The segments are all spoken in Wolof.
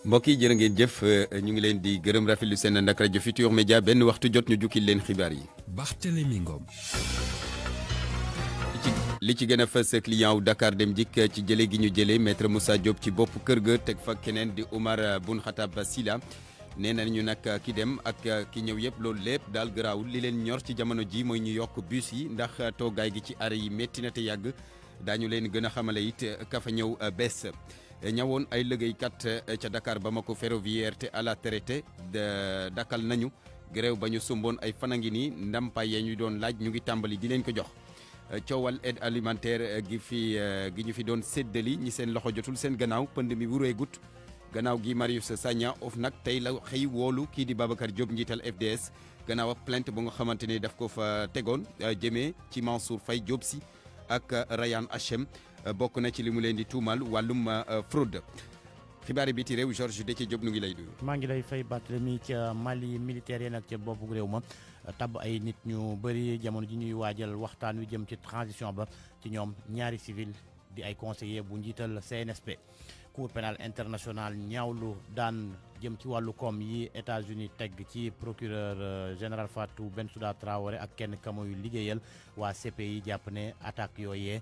mbokk yi jërë ngeen jëf ñu ngi leen di gërëm rafetlu seen ànd ak rajo Futurs Médias benn waxtu jot ñu jukkil leen xibaar yi. Barthélémy Ngom. li ci gën a fës client wu Dakar Dem Dikk ci jële gi ñu jëlee maître Moussa Diop ci bopp kër ga teg fa keneen di Omar Boun Khattab Sylla nee nañu nag ki dem ak ki ñëw yëpp loolu lépp daal garaawul li leen ñor ci jamono ji mooy ñu yokk bus yi ndax toogaay gi ci arrêt yi métti na te yàgg daañu leen gën a xamale it ka fa ñëw bees. ñawoon ay liggéeykat ca Dakar Bamako ferroviaire te à la traité dakkal nañu grève ba ñu sumboon ay fan a ngi nii ndampaay ya ñu doon laaj ñu ngi tàmbali di leen ko jox. coowal aide alimentaire gi ñu fi doon séddali ñi seen loxo jotul seen gannaaw pënd mi wureegut gannaaw gi Marius Sagna of nag tey la xëy woolu kii di Babacar Diop njiital FDS gannaaw ak plainte bu nga xamante ne daf ko fa tegoon jëmee ci Mansour Faye Diop si ak Rayane Hachem bokk na ci li mu leen di tuumal wàllum fraude. xibaari biti réew Georges Déthié Diop nu ngi lay nuyu. maa ngi lay fay Barthélémy ca Mali militaire yi nag ca boppu réew ma tabb ay nit ñu bëri jamono ji ñuy waajal waxtaan wi jëm ci transition ba ci ñoom ñaari civil di ay conseiller bu njiital CNSP. Cour pénal international ñaawlu daan jëm ci wàllu koom yi États-Unis teg ci procureur général Fatou Bensouda Traoré ak kenn kamuy liggéeyal waa CPI jàpp ne attaque yooyee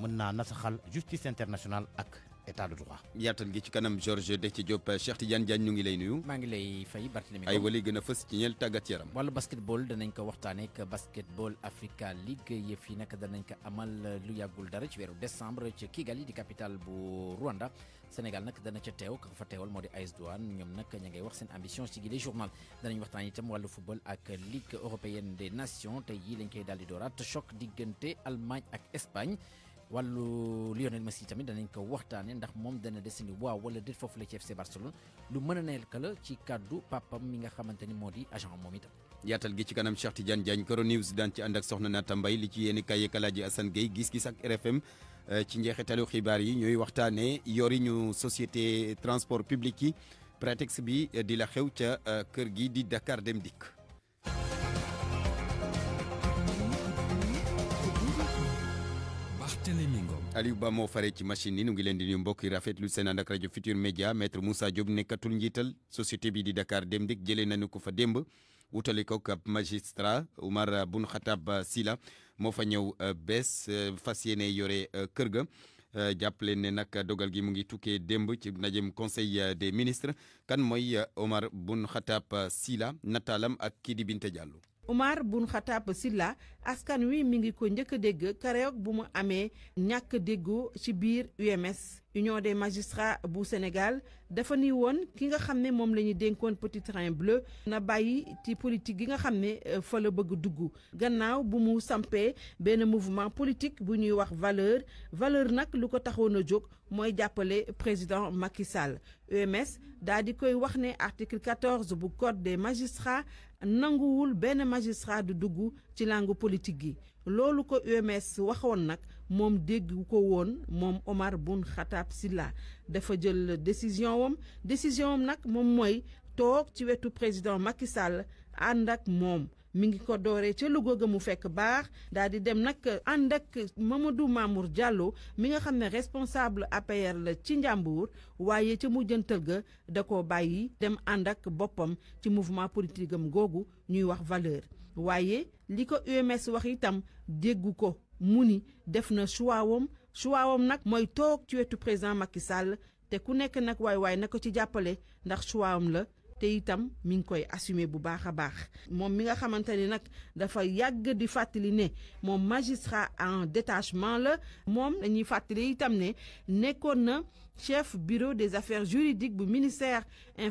mën naa nasaxal justice internationale ak état de droit. yaatal gi ci kanam Georges Déthié Diop Cheikh Tidiane Diagne ñu ngi lay nuyu. maa ngi lay fay Barthélémy. ay wali gën a fës ci ñeel tàggat yaram. wàllu basketball danañ ko waxtaanee ak basketball Africa League yëf yi nag danañ ko amal lu yàggul dara ci weeru décembre ci Kigali di capitale bu Rwanda. Sénégal nag dana ca teew ka fa teewal moo di AS Douane ñoom nag ña ngay wax seen ambition ci gile journal danañ waxtaan itam wàllu football ak Ligue européenne des nations tey jii lañ koy daal di dooraat choc diggante Allemagne ak Espagne. wàllu Lionel Messi tamit danañ ko waxtaane ndax moom dana desandi waaw wala déet foofu la ci FC Barcelone lu mën a nekk la ci kàddu papam mi nga xamante ni moo di agent moom itam. yaatal gi ci kanam Cheikh Tidiane Diagne Koro News daan ci ànd ak soxna Nata Mbaye li ci yéeni kaye Kalaaji Assane Gueye gis-gis ak RFM ci njeexitalu xibaar yi ñooy waxtaane yori ñu société transport public yi prétexte bi di la xew ca kër gi di Dakar Dem Dikk. Aliou Ba moo fare ci machine yi nu ngi leen di nuyu mbokk yi rafetlu seen ànd ak rajo Futurs Médias maître Moussa Diop nekkatul njiital société bi di Dakar Dem Dikk jëlee nañu ko fa démb wutali ko ab magistrat Omar Boun Khattab Sylla moo fa ñëw bees fas yéene yore kër ga jàppale ne nag dogal gi mu ngi tukkee démb ci ndajem conseil des ministres kan mooy Omar Boun Khattab Sylla nataalam ak kii di Binta Diallo. Omar Boun Khattab Sylla askan wi mi ngi ko njëkk a dégg keroog bu mu amee ñàkk déggoo ci biir UMS Union des magistrats bu Sénégal dafa ni woon ki nga xam ne moom la ñu dénkoon petit train bleu na bàyyi ci politique gi nga xam ne fa la bëgg dugg gannaaw bu mu sampee benn mouvement politique bu ñuy wax valeur nag lu ko taxoon a jóg mooy jàppale président Macky Sall UMS daal di koy wax ne article 14 bu code des magistrats nanguwul benn magistrat du dugg ci langue politique gi loolu ko UMS waxoon nag moom dégg ko woon moom Omar Boun Khattab Sylla dafa jël décision wam nag moom mooy toog ci wetu président Macky Sall ànd ak moom mi ngi ko dooree ca Louga ga mu fekk baax daal di dem nag ànd ak Mamadou Mamour Diallo mi nga xam ne responsable APR la ci Njàmbur waaye ca mujjantal ga da koo bàyyi dem ànd ak boppam ci mouvement politique am googu ñuy wax valeur waaye li ko UMS wax itam déggu ko mu ni def na choix wam nag mooy toog ci wetu président Macky Sall te ku nekk nag waay na ko ci jàppale ndax choix am la te itam mi ngi koy assumer bu baax a baax moom mi nga xamante ni nag dafa yàgg di fàttali ne moom magistrat en détachement la moom dañuy fàttali itam ne nekkoon na chef bureau des affaires juridiques bu ministère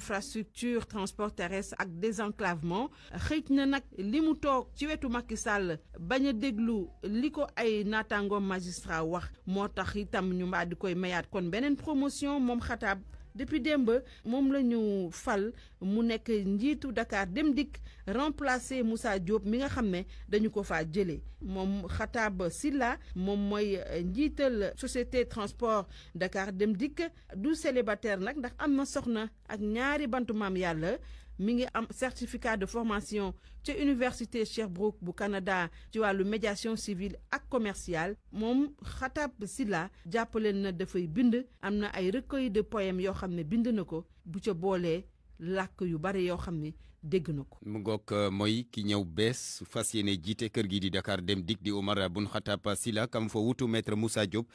infrastructure transport terrestre ak désenclavement xëy na nag li mu toog ci wetu Macky Sall bañ a déglu li ko ay naataangoom magistrat wax moo tax itam ñu mbaa di koy mayaat kon beneen promotion moom Khattab depuis démb moom la ñu fal mu nekk njiitu Dakar Dem Dikk remplacé Moussa Diop mi nga xam ne dañu ko faa jëlee moom Khattab Sylla moom mooy njiital société transport Dakar Dem Dikk du célibataire nag ndax am na soxna ak ñaari bantu maam yàlla mi ngi am certificat de formation ca université Sherbrooke bu Canada ci wàllu médiation civile ak commerciale moom Khatab Sylla jàppaleen na dafay bind am na ay recueil de poèmes yoo xam ne bind na ko bu ca boolee làkk yu bari yoo xam ne dégg na ko. mu ngoog mooy ki ñëw bees fas yéene jiite kër gi di Dakar Dem Dikk di Oumar Boun Khatab Sylla kam fa wutu maître Moussa Diop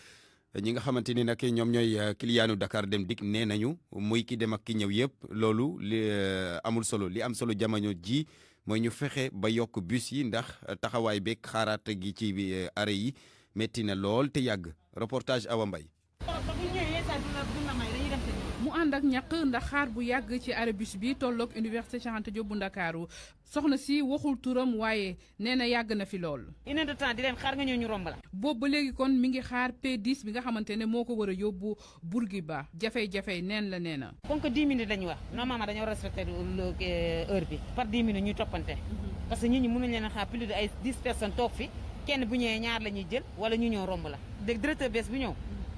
ñi nga xamante ni nag ñoom ñooy clientu Dakar Dem Dikk nee nañu muy ki dem ak ki ñëw yëpp loolu li amul solo li am solo jamono ji mooy ñu fexe ba yokk bus yi ndax taxawaay beeg xaaraat gi ci arrêt yi métti na lool te yàgg reportage Awa Mbaye mu ànd ak ñaq ndax xaar bu yàgg ci arrêt bus bi tolloog université Cheikh Anta Diop bu Ndakaaru soxna si waxul turam waaye nee na yàgg na fi lool. une heure de temps di leen xaar nga ñëw ñu romb la. boobu ba léegi kon mi ngi xaar P10 bi nga xamante ne moo ko war a yóbbu Bourguiba jafe-jafe neen la nee na. comme que 10 minutes lañu wax normalement dañoo respecté heure bi par 10 minutes ñuy toppante. parce que nit ñi mënuñ leen a xaar plus de ay 10 personnes toog fi kenn bu ñëwee ñaar la ñuy jël wala ñu ñëw romb la dégg directeur bees bu ñëw.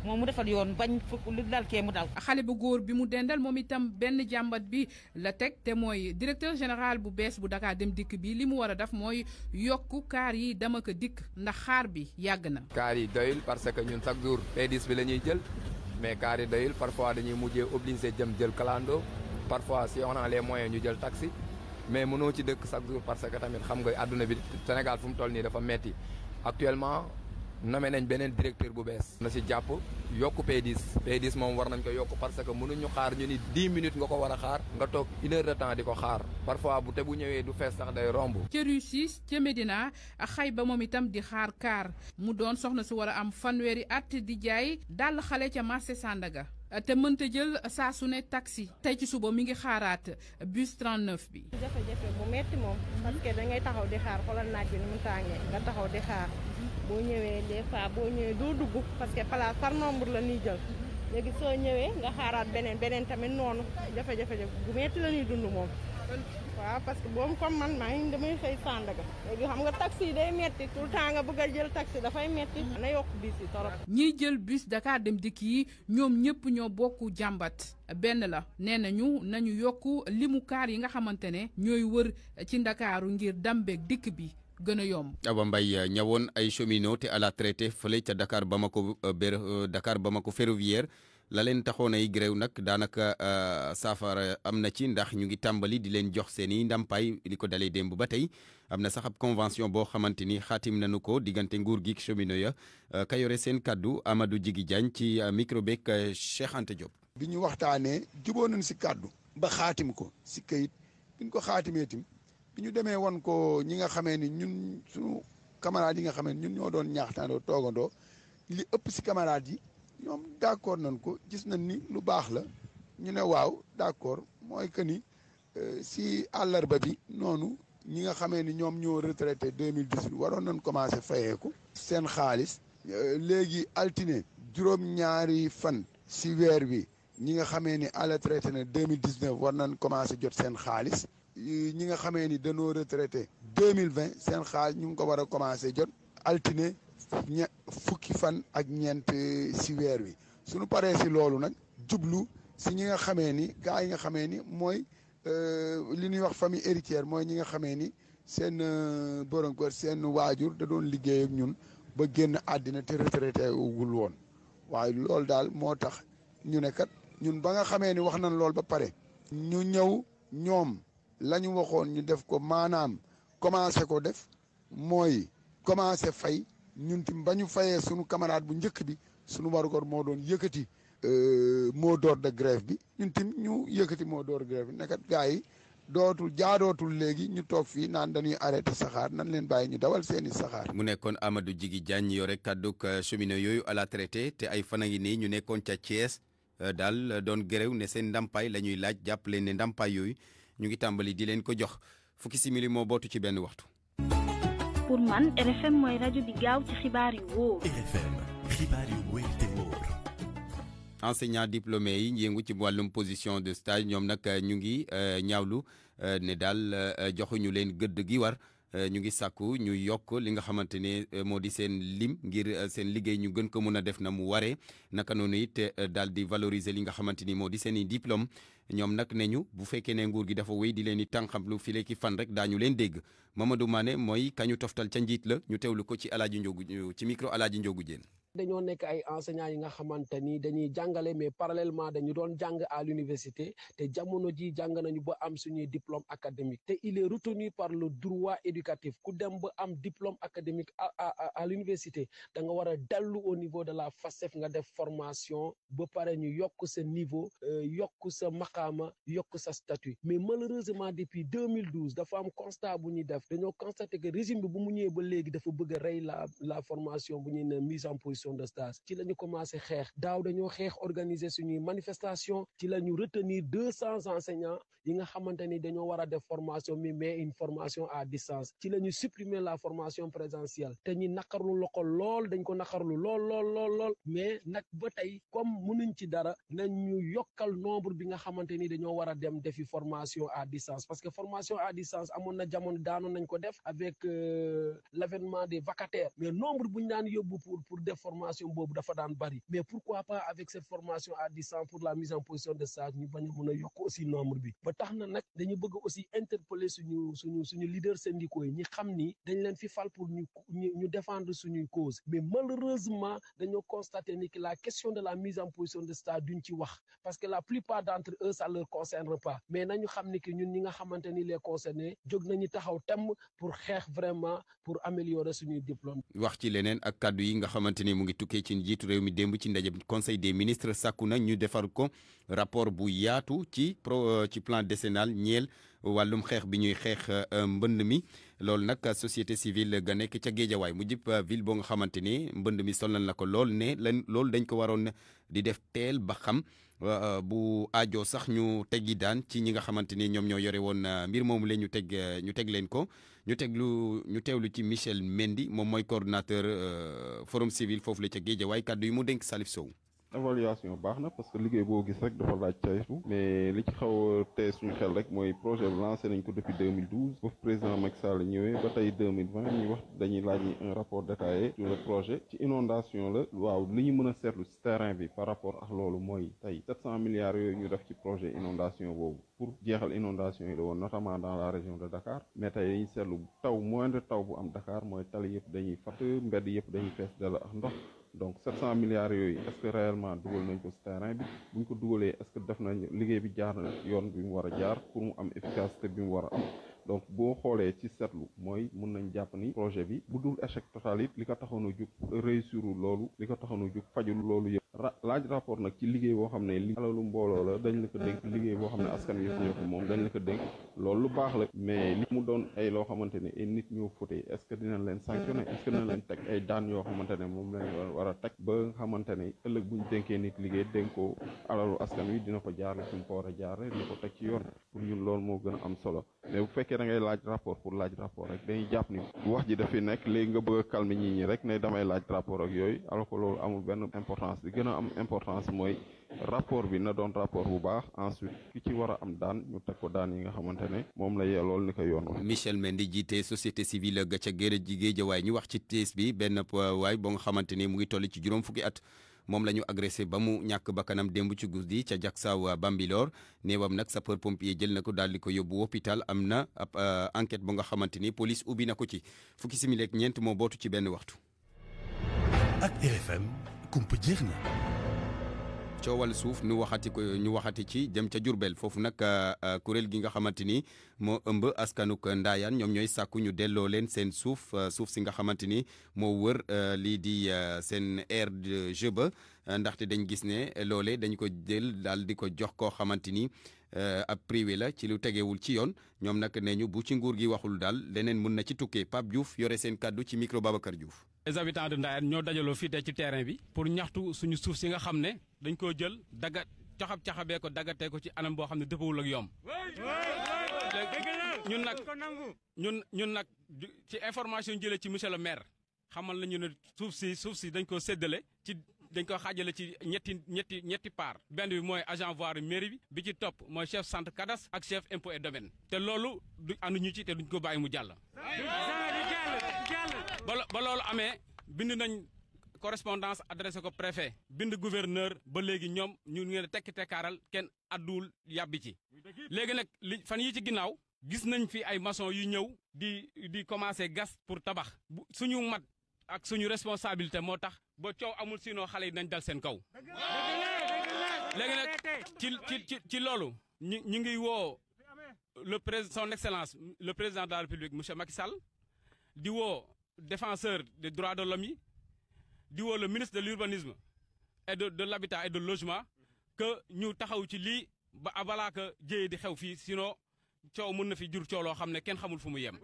moom mu defal yoon bañ lu dal kee mu dal. xale bu góor bi mu dendal moom itam benn jàmbat bi la teg te mooy directeur général bu bees bu Dakar Dem Dikk bi li mu war a def mooy yokku kaar yi dama ko dikk ndax xaar bi yàgg na. kaar yi doyul parce que ñun chaque jour P10 bi la ñuy jël mais kaar yi doyul parfois dañuy mujjee obligé jël clando parfois si on a les moyens ñu jël taxi mais mënoo ci dëkk chaque jour parce que tamit xam nga àdduna bi Sénégal fu mu toll nii dafa metti actuellement. nommé nañ beneen directeur bu bees na si jàpp yokk P10 moom war nañ ko yokk parce que mënuñu xaar ñu ni 10 minutes nga ko war a xaar nga toog 1 heure de temps di ko xaar parfois bu te bu ñëwee du fees sax day romb. ca Rue 6 ca Médina xay ba moom itam di xaar kaar mu doon soxna su war a am fanweeri at di jaay dàll xale ca marché Sandaga te mënta jël saa su ne taxi tey ci suba mi ngi xaaraat bus 39 bi. jafe-jafe bu metti moom parce que da ngay taxaw di xaar xoolal naaj bi ni mu tàngee nga taxaw di xaar boo ñëwee des fois boo ñëwee doo dugg parce que place par nombre la ñuy jël léegi soo ñëwee nga xaaraat beneen tamit noonu jafe-jafe bu metti la ñuy dund moom. waaw parce que boobu comme man maa ngi damay xëy Sandaga léegi xam nga taxi yi day metti tout le temps nga bëgg a jël taxi dafay metti na yokk bus yi torop. ñiy jël bus Dakar Dem Dikk yi ñoom ñëpp ñoo bokk jàmbat benn la nee nañu yokk limu kaar yi nga xamante ne ñooy wër ci Ndakaaru ngir dambeeg dikk bi gën a yomb. Awa Mbaye ñëwoon ay cheminot te à la traité fële ca Dakar Bamako ferroviaire la leen taxoon ay gréew nag daanaka saafara am na ci ndax ñu ngi tàmbali di leen jox seen i ndàmpaay li ko dalee démb ba tey am na sax ab convention boo xamante ni xaatim nañu ko diggante nguur gi cheminot ya ka yore seen kaddu Amadou Djigi Diagne ci micro beeg Cheikh Anta Diop. bi ñu waxtaanee juboo nañ si kaddu ba xaatim ko si kayit bi ñu ko xaatimee tim bi ñu demee woon ko ñi nga xamee ni ñun suñu camarades yi nga xamee ni ñun ñoo doon ñaaxtaandoo toogandoo li ëpp si camarades yi ñoom d'accord nañ ko gis nañ ni lu baax la ñu ne waaw d'accord mooy que ni si àllarba bi noonu ñi nga xamee ni ñoom ñoo retraité 2018 waroon nañ commencé fayeeku seen xaalis léegi altine juróom-ñaari fan si weer bi ñi nga xamee ni à la traité na 2019 war nañ commencé jot seen xaalis ñi nga xamee ni dañoo retraité 2020 seen xaalis ñu ngi ko war a commencé jot altine fukki fan ak ñeent si weer wi suñu paree si loolu nag jublu si ñi nga xamee ni gaa yi nga xamee ni mooy li ñuy wax famille héritière mooy ñi nga xamee ni seen borom kër seen waajur da doon liggéey ak ñun ba génn àddina te retraité wul woon waaye loolu daal moo tax ñu ne kat ñun ba nga xamee ni wax nañ loolu ba pare ñu ñëw ñoom la ñu waxoon ñu def ko maanaam commencé ko def mooy commencé fay ñun tim ba ñu fayee sunu camarade bu njëkk bi sunu warugar moo doon yëkkati mot d'ordre de grève bi ñun tim ñu yëkkati mot d'ordre de grève bi nekkat gars yi jaadootul léegi ñu toog fii naan dañuy arrêté saxaar nan leen bàyyi ñu dawal seeni saxaar. mu nekkoon Amadou Djigi Diagne yore kàdduk cheminot yooyu à la traité te ay fan a ngi nii ñu nekkoon ca Thiès daal doon grève ne seen ndàmpaay la ñuy laaj jàppale ne ndàmpaay yooyu ñu ngi tàmbali di leen ko jox fukki simili moo bootu ci benn waxtu. pour man RFM mooy rajo bi gaaw ci xibaar yu wóor. RFM xibaar yu wóor te wóor. enseignant diplômé yi yëngu ci wàllum position de stage ñoom nag ñu ngi ñaawlu ne daal joxuñu leen gëdd gi war ñu ngi sàkku ñu yokk li nga xamante ne moo di seen lim ngir seen liggéey ñu gën ko mun a def na mu waree naka noonu it daal di valoriser li nga xamante ni moo di seen i diplôme ñoom nag ne ñu bu fekkee ne nguur gi dafa wéy di leen di tànqamlu file ki fan rek daañu leen dégg Mamadou Mané mooy kañu toftal ca njiit la ñu teewlu ko ci Alaaji Njogu ci micro Alaaji Njogu Jéen. dañoo nekk ay enseignants yi nga xamante ni dañuy jàngale mais parallèlement dañu doon jàng à l'université te jamono ji jàng nañu ba am suñuy diplôme académique te il est retenu par le droit éducatif ku dem ba am diplôme académique à l'université da nga war a dellu au niveau de la FASTEF nga def formation ba pare ñu yokk sa niveau yokk sa maqaama yokk sa statut mais malheureusement depuis 2012 dafa am constat bu ñuy def dañoo constaté que régime bi bu mu ñëwee ba léegi dafa bëgg a rey la formation bu ñuy ne mise en position de stage ci la ñu commencé xeex daaw dañoo xeex organiser suñuy manifestation ci la ñu retenir 200 enseignants yi nga xamante ni dañoo war a def formation mais une formation à distance ci la ñu supprimer la formation présentielle te ñi naqarlu loko lool dañ ko naqarlu lool mais nag ba tey comme mënuñ ci dara nañ ñu yokkal nombre bi nga xamante ni dañoo war a dem defi formation à distance parce que formation à distance amoon na jamono daanoon nañ ko def avec l'avènement des vacataires mais nombre bu ñu daan yóbbu pour def formation boobu dafa daan bari mais pourquoi pas avec cette formation à distance pour la mise en position de stage ñu bañ a mën a yokk aussi nombre bi ba tax na nag dañu bëgg aussi interpeller suñu leaders syndicaux yi ñi xam ni dañ leen fi fal pour ñu défendre suñuy cause mais malheureusement dañoo constater ni que la question de la mise en position de stage duñ ci wax parce que la plupart d'entre eux ça leur concerne pas mais nañu xam ni que ñun ñi nga xamante ni les concernés jóg nañu taxaw temm pour xeex vraiment pour améliorer suñuy diplôme. wax ci leneen ak kàddu yi nga xamante ni mu ngi tukkee ci njiitu réew mi démb ci ndaje conseil des ministres sàkku na ñu defar ko rapport bu yaatu ci plan décennal ñeel wàllum xeex bi ñuy xeex mbënd mi loolu nag société civile ga nekk ca Géejawaay mu jib ville boo nga xamante ni mbënd mi sonal na ko lool ne loolu dañ ko waroon di def teel ba xam bu aajo sax ñu teggi daan ci ñi nga xamante ni ñoom ñoo yore woon mbir moomu la ñu teg leen ko ñu teewlu ci Michel Mendy moom mooy coordonnateur forum civil foofu la ca Géejawaay kàddu yi mu dénk Salif Sow. évaluation baax na parce que liggéey boo gis rek dafa laaj caytu mais li ci xaw a tee suñu xel rek mooy projet bi lancé nañ ko depuis 2012 ba président Macky Sall ñëwee ba tey 2020 ñu wax dañuy laaj un rapport détaillé sur le projet ci inondation la waaw li ñu mën a seetlu ci terrain bi par rapport ak loolu mooy tey 700 milliards yooyu ñu def ci projet inondation boobu pour jeexal inondation yi la woon notamment dans la région de Dakar mais tey dañuy seetlu taw moindre taw bu am Dakar mooy tali yëpp dañuy fatt mbedd yëpp dañuy fees dell ak ndox donc 700 milliards yooyu est-ce que réellement dugal nañ ko ci terrain bi bu ñu ko dugalee est-ce que def nañ liggéey bi jaar na yoon bi mu war a jaar pour mu am efficacité bi mu war a am donc boo xoolee ci seetlu mooy mun nañ jàpp ni projet bi bu dul échec total it li ko taxoon a jug réussir loolu li ko taxoon a jug fajul loolu yëpp laaj rapport nag ci liggéey boo xam ne li alalu mbooloo la dañ la ko dénk liggéey boo xam ne askan wi yëpp ñoo ko moom dañ la ko dénk loolu lu baax la mais li mu doon ay loo xamante ne ay nit ñoo fóotee est-ce que dinañ leen sanctionner est-ce que dinañ leen teg ay daan yoo xamante ne moom lañ war a teg ba nga xamante ne ëllëg buñ dénkee nit liggéey dénk ko alalu askan wi dina ko jaarale fi mu ko war a jaarale dina ko teg ci yoon pour ñun loolu moo gën a am solo mais bu fekkee da ngay laaj rapport pour laaj rapport rek dañuy jàpp ni wax ji dafi nekk léegi nga bëgg a calmer nit ñi rek ne damay laaj rapport ak yooyu alors que loolu amul benn importance li gën a am importance mooy rapport bi na doon rapport bu baax ensuite ki ci war a am daan ñu teg ko daan yi nga xamante ne moom la yelool ni ko yoon wax. Michel Mendy jiite société civile ga ca Géejawaay ñu wax ci tiis bi benn waay boo nga xamante ni mu ngi toll ci juróom fukki at moom la ñu agressé ba mu ñàkk bakkanam démb ci guddi ca Jaksaaw Bambilor néewam nag sapeur pompier jël na ko daal di ko yóbbu hôpital am na ab enquête bu nga xamante ni police ubbi na ko ci fukki simili ak ñeent moo bootu ci benn waxtu. ak RFM kumpa jeex na. coowal suuf ñu waxati ci jëm ca Jurbel foofu nag kuréel gi nga xamante ni moo ëmb askanuk Ndaayaan ñoom ñooy sàkku ñu delloo leen seen suuf si nga xamante ni moo wër lii di seen aire de jeu ba ndaxte dañ gis ne loole dañ ko jël daal di ko jox koo xamante ni ab privé la ci lu tegewul ci yoon ñoom nag nee ñu bu ci nguur gi waxul daal leneen mun na ci tukkee Pape Diouf yore seen kàddu ci micro Babacar Diouf. les habitants de Ndayane ñoo dajaloo fii tey ci terrain bi pour ñaxtu suñu suuf si nga xam ne dañ koo jël caxabee ko daggatee ko ci anam boo xam ne dëppawul ak yoom ñun nag ci information jëlee ci monsieur le maire xamal nañu ne suuf si dañ koo séddale ci dañ ko xaajale ci ñetti part benn bi mooy agent voirie mairie bi ci topp mooy chef centre cadastre ak chef impôt et domaine te loolu du ànduñu ci te duñ ko bàyyi mu jàll. ba loolu amee bind nañ correspondance adressé ko préfet bind gouverneur ba léegi ñoom ñu ngi tekki tekkaaral kenn adduwul yàbbi ci léegi nag li fan yi ci ginnaaw gis nañ fi ay maçon yu ñëw di commencé gas pour tabax suñu mat ak suñu responsabilité moo tax ba coow amul sinon xale yi nañ dal seen kaw léegi nag ci loolu ñu ngi woo son excellence le président de la république monsieur Macky Sall di woo défenseur des droits de l'homme yi di woo le ministre de l'urbanisme et de l'habitat et de logement que ñu taxaw ci lii ba balaa que jéye di xew fii sinon coow mën na fi jur coow loo xam ne kenn xamul fu mu yem.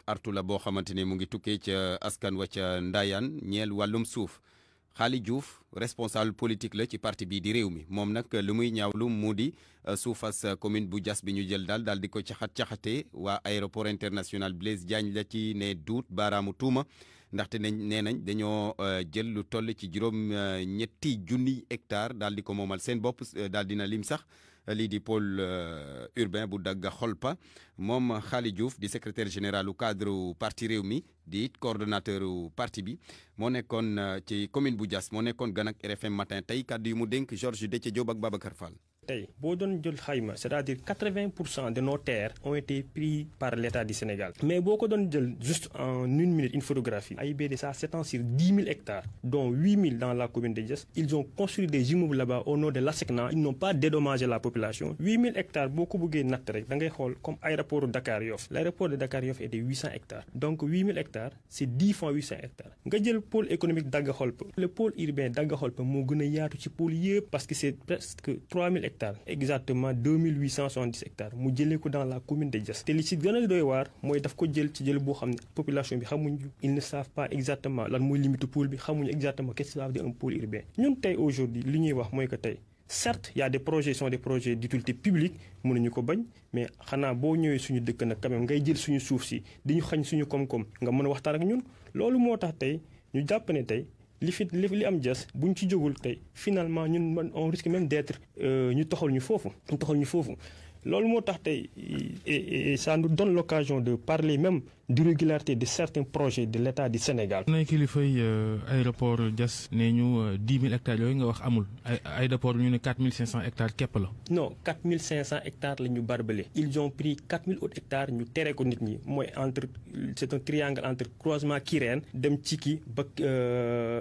artu la boo xamante ne mu ngi tukkee ca askan wa ca Ndayane ñeel wàllum suuf Xaali Diouf responsable politique la ci parti bii di réew mi moom nag lu muy ñaawlu mu di suufas commune bu Diass bi ñu jël daal di ko caxate waa aéroport international Blaise Diagne la ci ne duut baaraamu tuuma ndaxte nee nañ dañoo jël lu toll ci juróom ñetti junniy hectare daal di ko moomal seen bopp daal dina lim sax lii di pôle urbain bu Dagga Xolpa moom Xaali Diouf di secrétaire général u cadre parti réew mi di it coordonnateur parti bi moo nekkoon ci commune bu Diass moo nekkoon gan ak RFM matin tey kàddu yu mu dénk Georges Déthié Diop ak Babacar Fall. tey boo doon jël xayma c'est-à-dire 80% de nos terres ont été pris par l'État du Sénégal mais boo ko doon jël juste en une minute une photographie AIBD ça s'étend sur 10 000 hectares dont 8 000 dans la commune de Diass ils ont construit des immeubles là-bas au nom de l'ASECNA ils n'ont pas dédommagé la population 8 000 hectares boo ko bëggee natt rek da ngay xool comme aéroport de Dakar Yoff l'aéroport de Dakar Yoff est de 800 hectares donc 8 000 hectares c'est 10 fois 800 hectares nga jël pôle économique Dagga Xolpa le pôle urbain Dagga Xolpa moo gën a yaatu ci pôle yëpp parce que c'est presque 3 000 hectares exactement 2870 hectares mu jëlee ko dans la commune de Diass te li ci gën a doy waar mooy daf ko jël ci jël boo xam ne population bi xamuñu ils ne savent pas exactement lan mooy limite pôle bi xamuñu exactement qu'est-ce que ça veut dire un pôle urbain ñun tey aujourd'hui li ñuy wax mooy que tey certes il y a des projets sont des projets d'utilité publique mënuñu ko bañ mais xanaa boo ñëwee suñu dëkk nag quand même ngay jël suñu suuf si di ñu xañ suñu koom-koom nga mën a waxtaan ak ñun loolu moo tax tey ñu jàpp ne tey li am Diass buñ ci jógul tey finalement ñun on risque même d'être ñu toxal ñu foofu loolu moo tax tey et ça nous donne l'occasion de parler même d'irrégularité de certains projets de l'État du Sénégal. nay kilifay aéroport Diass nee ñu 10 000 hectares yooyu nga wax amul aéroport bi ñu ne 4 500 hectares képp la. non 4 500 hectares la ñu barbelé ils ont pris 4 000 autres hectares ñu tere ko nit ñi mooy c'est un triangle entre croisement Kirène dem Ciki ba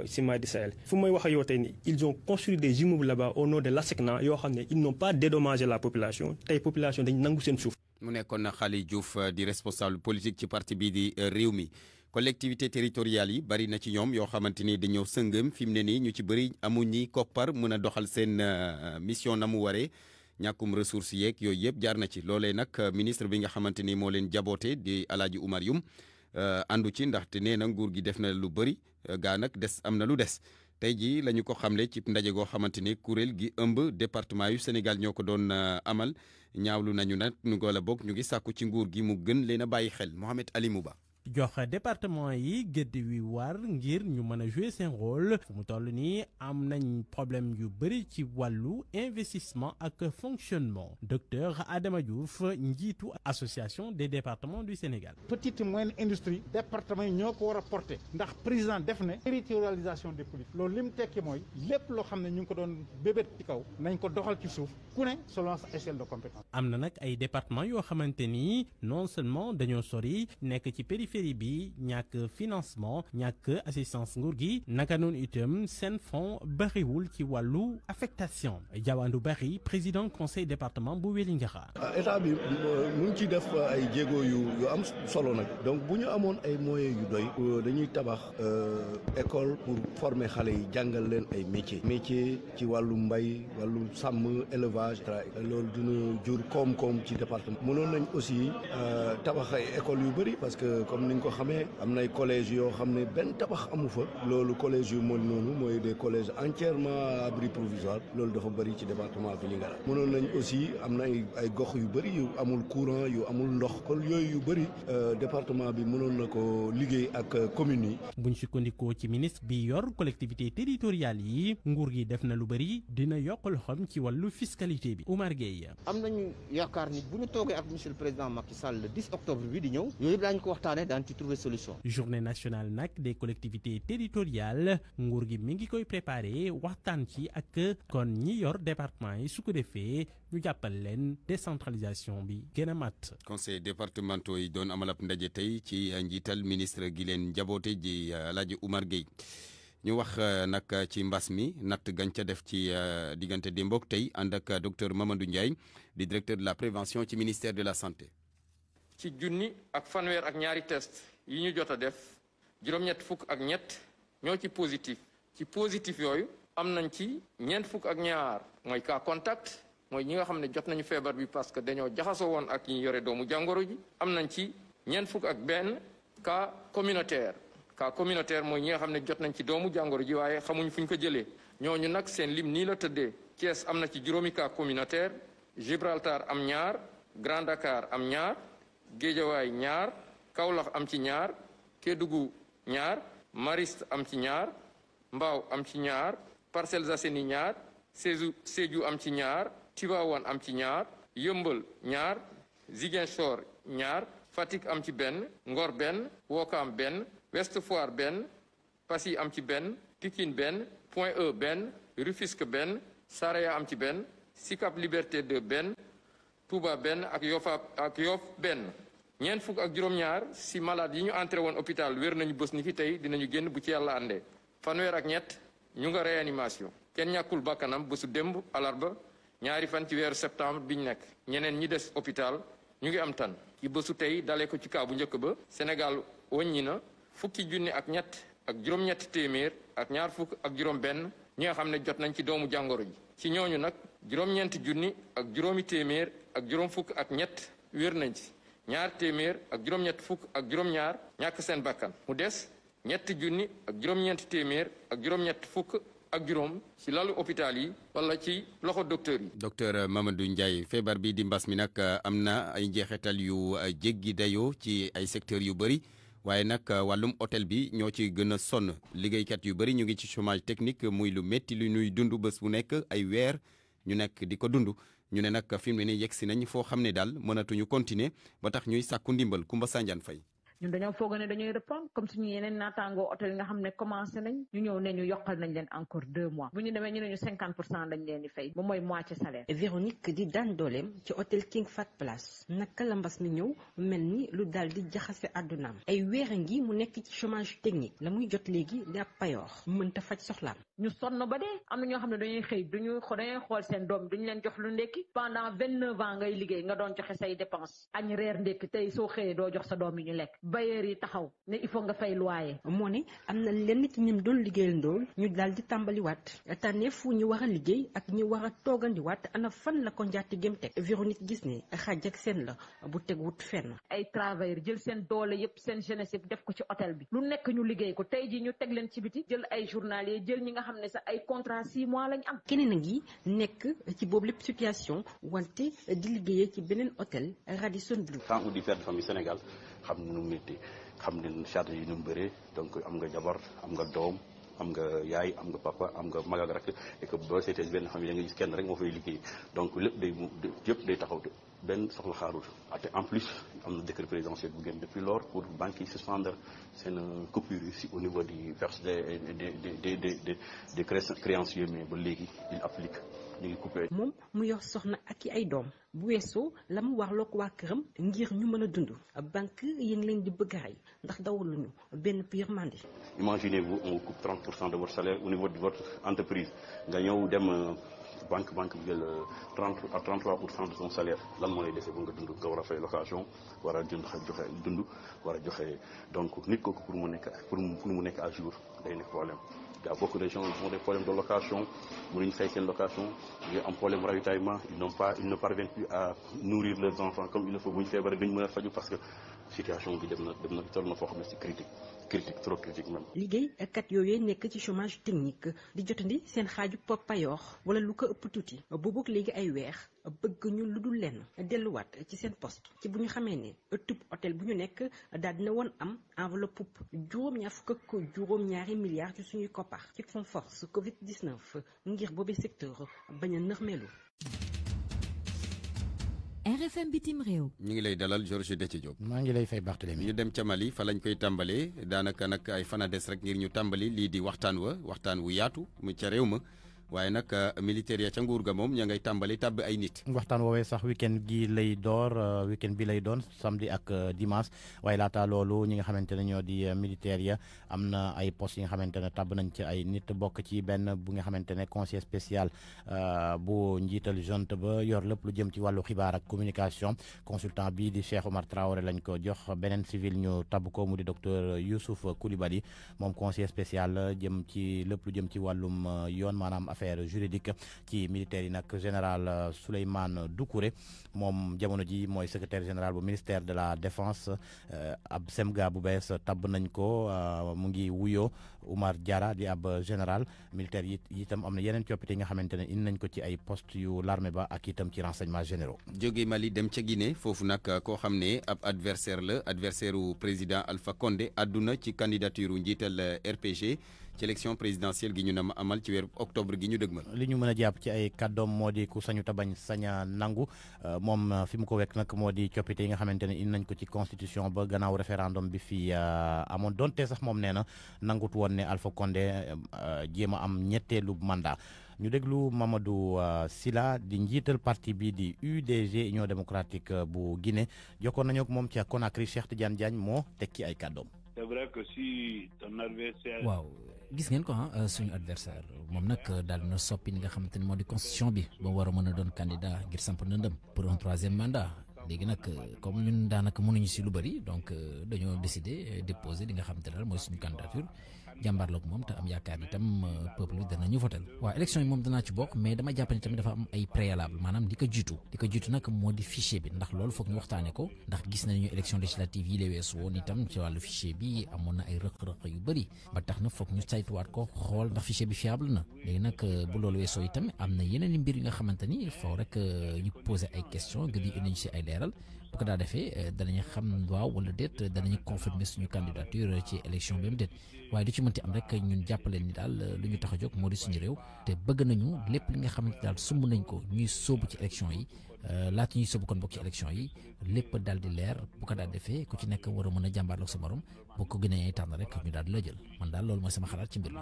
Cima di Sahel fu may wax ak yow tey ni ils ont construit des immeubles là-bas au nom de l'ASECNA yoo xam ne ils n'ont pas dédommagé la population tey population dañ nangu seen suuf. mu nekkoon na Xaali Diouf di responsable politique ci parti bi di réew mi collectivité territoriale yi bari na ci ñoom yoo xamante ni dañoo sëngëm fi mu ne nii ñu ci bëri amuñ ñi koppar mën a doxal seen mission na mu waree ñàkkum ressources yeeg yooyu yëpp jaar na ci loolee nag ministre bi nga xamante ni moo leen jaboote di Alaaji Oumar Youm àndu ci ndaxte nee na nguur gi def na lu bëri gaa nag des am na lu des tey jii la ñu ko xamle ci ndaje goo xamante ni kuréel gi ëmb département yu Sénégal ñoo ko doon amal ñaawlu nañu nag nu ko la bokk ñu ngi sàkku ci nguur gi mu gën leen a bàyyi xel Mohamed Ali Mouba jox département yi gëdd wi war ngir ñu mën a jouer seen rôle fu mu toll nii am nañ problème yu bëri ci wàllu investissement ak fonctionnement docteur Adama Diouf njiitu association des départements du Sénégal. petite et moyenne industrie département yi ñoo ko war a porter ndax président def ne territorialisation des politiques loolu li mu tekki mooy lépp loo xam ne ñu ngi ko doon bébét ci kaw nañ ko doxal ci suuf ku ne selon sa échelle de compétence. am na nag ay départements yoo xamante ni non seulement dañoo sori nekk ci périphérie bi ñàkk financement ñàkk assistance nguur gi naka noonu itam seen fonds bariwul ci wàllu affectation Jawandu Bari président conseil département bu Wélingara. état bi mu ngi ciy def ay jéego yu am solo nag donc bu ñu amoon ay moyens yu doy dañuy tabax école pour former xale yi jàngal leen ay métiers ci wàllu mbay wàllu sàmm élevage loolu dina jur koom-koom ci département mënoon nañ aussi tabax ay écoles yu bëri parce que comme comme ni nga ko xamee am na ay collèges yoo xam ne benn tabax amu fa loolu collège yu mel noonu mooy des collèges entièrement à abri provisoire loolu dafa bëri ci département bi Vélingara mënoon nañ aussi am na ay gox yu bëri yu amul courant yu amul ndox kon yooyu yu bëri département bi mënoon na ko liggéey ak communes yi. buñ sukkandikoo ci ministre bi yor collectivité territoriale yi nguur gi def na lu bëri dina yokk loxoom ci wàllu fiscalité bi Oumar Gueye. am nañu yaakaar ni bu ñu toogee ak monsieur le président Macky Sall le 10 octobre bi di ñëw yooyu yëpp daañu ko waxtaanee daan ci trouver solution. journée nationale nag des collectivités territoriales nguur gi mi ngi koy préparé waxtaan ci ak kon ñi yor département yi su ko defee ñu jàppal leen décentralisation bi gën a mat. conseil départementaux yi doon amal ab ndaje tey ci njiital ministre gi leen njaboote ji Alaaji Oumar Gueye ñu wax nag ci mbas mi natt gañ ca def ci diggante démb ak tey ànd ak docteur Mamadou Ndiaye di directeur de la prévention ci ministère de la santé. ci junni ak fanweer ak ñaari test yi ñu jot a def juróom-ñett fukk ak ñett ñoo ci positif yooyu am nañ ci ñeent fukk ak ñaar mooy cas contact mooy ñi nga xam ne jot nañu feebar bi parce que dañoo jaxasoo woon ak ñi yore doomu jàngoro ji am nañ ci ñeent fukk ak benn cas communautaire mooy ñi nga xam ne jot nañ ci doomu jàngoro ji waaye xamuñ fu ñu ko jëlee ñooñu nag seen lim nii la tëddee Thiès am na ci juróomi cas communautaire Gibraltar am ñaar Grand Dakar am ñaar Guédiawaye ñaar Kaolack am ci ñaar Kédougou ñaar Mariste am ci ñaar Mbao am ci ñaar Parcelles Assainies ñaar Sédhiou am ci ñaar Tivaouane am ci ñaar Yeumbeul ñaar Ziguinchor ñaar Fatick am ci benn Ngor benn Ouakam benn Ouest Foire benn Passy am ci benn Pikine benn Point E benn Rufisque benn Saraya am ci benn Sicap Liberté 2 benn Touba benn ak Yoff benn ñeent fukk ak juróom-ñaar si malade yi ñu entré woon hôpital wér nañu bés ni ki tey dinañu génn bu ci yàlla àndee fanweer ak ñett ñu nga réanimation kenn ñàkkul bakkanam bésu démb alarba ñaari fan ci weeru septembre biñ nekk ñeneen ñi des hôpital ñu ngi am tan ci bésu tey dalee ko ci kaa bu njëkk ba Sénégal wàññi na fukki junni ak ñett ak juróom-ñetti téeméer ak ñaar fukk ak juróom-benn ñi nga xam ne jot nañ ci doomu jàngoro ji ci ñooñu nag juróom-ñeenti junni ak juróomi téeméer ak juróom fukk ak ñett wér nañ ci ñaar téeméer ak juróom-ñett fukk ak juróom-ñaar ñàkk seen bakkan mu des ñetti junni ak juróom-ñeenti téeméer ak juróom-ñett fukk ak juróom ci lalu hôpital yi wala ci loxo docteur yi. docteur Mamadou Ndiaye feebar bi di mbas mi nag am na ay njeexital yu jéggi dayoo ci ay secteurs yu bëri waaye nag wàllum hôtel bi ñoo ci gën a sonn liggéeykat yu bëri ñu ngi ci chômage technique muy lu métti lu ñuy dund bés bu nekk ay weer ñu nekk di ko dund. ñu ne nag fi mu ne nii yegg si nañ foo xam ne daal mënatuñu continuer ba tax ñuy sàkku ndimbal Kumba Sanjaan Fay. ñun dañoo foog ne dañuy reprendre comme suñu yeneen naataangoo hôtel yi nga xam ne commencé nañ ñu ñëw ne ñu yokkal nañ leen encore 2 mois bu ñu demee ñu ne ñu 50% lañ leen di fay moom mooy moitié salaire. Véronique di daan dooleem ci hôtel King Fahd Palace naka la mbas mi ñëw mel ni lu daal di jaxase àddunaam ay weer a ngi mu nekk ci chômage technique la muy jot léegi di ab payoor mënta faj soxlaam. ñu sonn ba dee am na ñoo xam ne dañuy xëy dañuy xool seen doom duñu leen jox lu ndekki pendant 29 ans ngay liggéey nga doon joxe say dépense añ reer ndekki tey soo xëyee doo jox sa doom yi ñu lekk bailleur yi taxaw ne il faut nga fay loyer. moo ne am na lenn ci ñim doon liggéeyal ndool ñu daal di tàmbaliwaat tànneefu ñu war a liggéey ak ñu war a toogandiwaat ana fan la ko njaati gém teg Véronique gis ne xaaj ak seen la bu teg wut fenn. ay travailleurs jël seen doole yëpp seen jeunesse yëpp def ko ci hôtel bi lu nekk ñu liggéey ko tey ji ñu teg leen ci biti jël ay journalier jël ñi nga xam ne sax ay contrat 6 mois lañ am. keneen a ngi nekk ci boobu lépp situation wante di liggéeyee ci beneen hôtel Radisson Blu. temps ou di père de famille Sénégal xam ne nu mu métti xam ne charge yi nu mu bëree donc am nga jabar am nga doom am nga yaay am nga papa am nga mag ak rakk et que boo seetee benn famille da nga gis kenn rek moo fay liggéey donc lépp day taxaw benn soxla xaarul te en plus am na décret présidentiel bu génn depuis lors pour banques yi suspendre seen coupure ici au niveau du verse des créanciers mais ba léegi il applique ñu ngi coupé. moom mu yor soxna ak i ay doom bu weesoo la mu warloo ko waa këram ngir ñu mën a dund banque yi ngi leen di bëgg a rey ndax dawaluñu benn yërmande. Imaginez-vous on coupe 30% de votre salaire au niveau de votre entreprise nga ñëw dem banque bi jël 30 à 33% de son salaire lan moo lay defee ba nga dund nga war a fay location war a joxe dund war a joxe donc nit kooku pour mu nekk à jour day nekk problème. Il y a beaucoup de gens qui ont des problèmes de location mënuñ fay seen location ñu am problème ravitaillement ils ne parviennent plus à nourrir leurs enfants comme il le faut bu ñu feebaree duñ mën a faju parce que situation bi dem na toll na foo xam ne si critique trop critique même. liggéeykat yooyu nekk ci chômage technique di jotandi seen xaaju payoor wala lu ko ëpp tuuti boobu léegi ay weer bëgg ñu lu dul lenn delluwaat ci seen poste ci bu ñu xamee ne ëttub hôtel bu ñu nekk daal dina woon am enveloppe juróom-ñaari milliards ci suñuy koppar ci fonds force Covid 19 ngir boobu secteur bañ a nërmeelu. RFM bitim réew. ñu ngi lay dalal Georges Déthié Diop. maa ngi lay fay Barthélémy. ñu dem ca Mali fa lañ koy tàmbalee daanaka nag ay fan a des rek ngir ñu tàmbali lii di waxtaan wu yaatu mu ca réew ma waaye nag militaire ya ca nguur ga moom ña ngay tàmbali tàbb ay nit. waxtaan woowee sax weekend gi lay door weekend bi lay doon samedi ak dimanche waaye laata loolu ñi nga xamante ne ñoo di militaire ya am na ay postes yi nga xamante ne tàbb nañ ci ay nit bokk ci benn bu nga xamante ne conseil spécial bu njiital junte ba yor lépp lu jëm ci wàllu xibaar ak communication consultant bii di Cheikh Omar Traoré lañ ko jox beneen civil ñu tabb ko mu di docteur Youssouf Coulibaly moom conseil spécial jëm ci lépp lu jëm ci wàllum yoon maanaam affaire juridique ci militaire yi nag général Souleymane Doucouré moom jamono ji mooy secrétaire général bu ministère de la défense ab semga bu bees tabb nañ ko mu ngi wuyoo Oumar Diarra di ab général militaire yi itam am na yeneen coppite yi nga xamante ne indi nañ ko ci ay poste yu l'armée ba ak itam ci renseignements généraux. jóge Mali dem ca Guinée foofu nag koo xam ne ab adversaire u président Alpha Condé àdduna ci candidature u njiital RPG ci élection présidentielle gi ñu na amal ci weeru octobre gi ñu dëgmal. li ñu mën a jàpp ci ay kàddoom moo di ku sañu tabañ saña nangu moom fi mu ko wekk nag moo di coppite yi nga xamante ne indi nañ ko ci constitution ba gannaaw référendum bi fii amoon donte sax moom nee na nangut woon ne Alpha Condé jéem a am ñetteelu mandat. ñu déglu Mamadou Sylla di njiital parti bi di UDG Union démocratique bu Guinée jokkoon nañu ak moom ci Conakry Cheikh Tidiane Diagne moo tekki ay kàddoom. c'est vrai que si ton adversaire. waaw gis ngeen ko suñu adversaire moom nag daal na soppi li nga xamante ne moo di constitution bi ba war a mën a doon candidat ngir samp ndëndëm pour un 3e mandat. léegi nag comme ñun daanaka mënuñu si lu bëri donc dañoo décider déposer li nga xamante ne daal mooy suñu candidature jàmbaarloog moom te am yaakaar ni tam peuple bi danañu votel waaw élection yi moom danaa ci bokk mais dama jàpp ni tamit dafa am ay préalable maanaam li ko jiitu nag moo di fichier bi ndax loolu foog ñu waxtaane ko ndax gis nañu élection législative yi la weesu woon itam ci wàllu fichier bi amoon na ay rëq-rëq yu bëri ba tax na foog ñu saytuwaat ko xool ndax fichier bi fiable na léegi nag bu loolu weesoo itam am na yeneen i mbir yi nga xamante ni foo rek ñu poser ay question gën di indi ci ay leeral bu ko daa defee danañu xam waaw wala déet danañu confirmer suñu candidature ci élection bi mu déet waaye du ci mënti am rek ñun jàppaleen ni daal lu ñu tax a jóg moo di suñu réew te bëgg nañu lépp li nga xamante daal sumb nañ ko ñuy sóobu ci élection yi laata ñuy sóobu kon bokk ci élection yi lépp daal di leer bu ko daal defee ku ci nekk war a mën a jàmbaarloog sa morom boo ko gënee tànn rek ñu daal di la jël man daal loolu mooy sama xalaat ci mbir mi.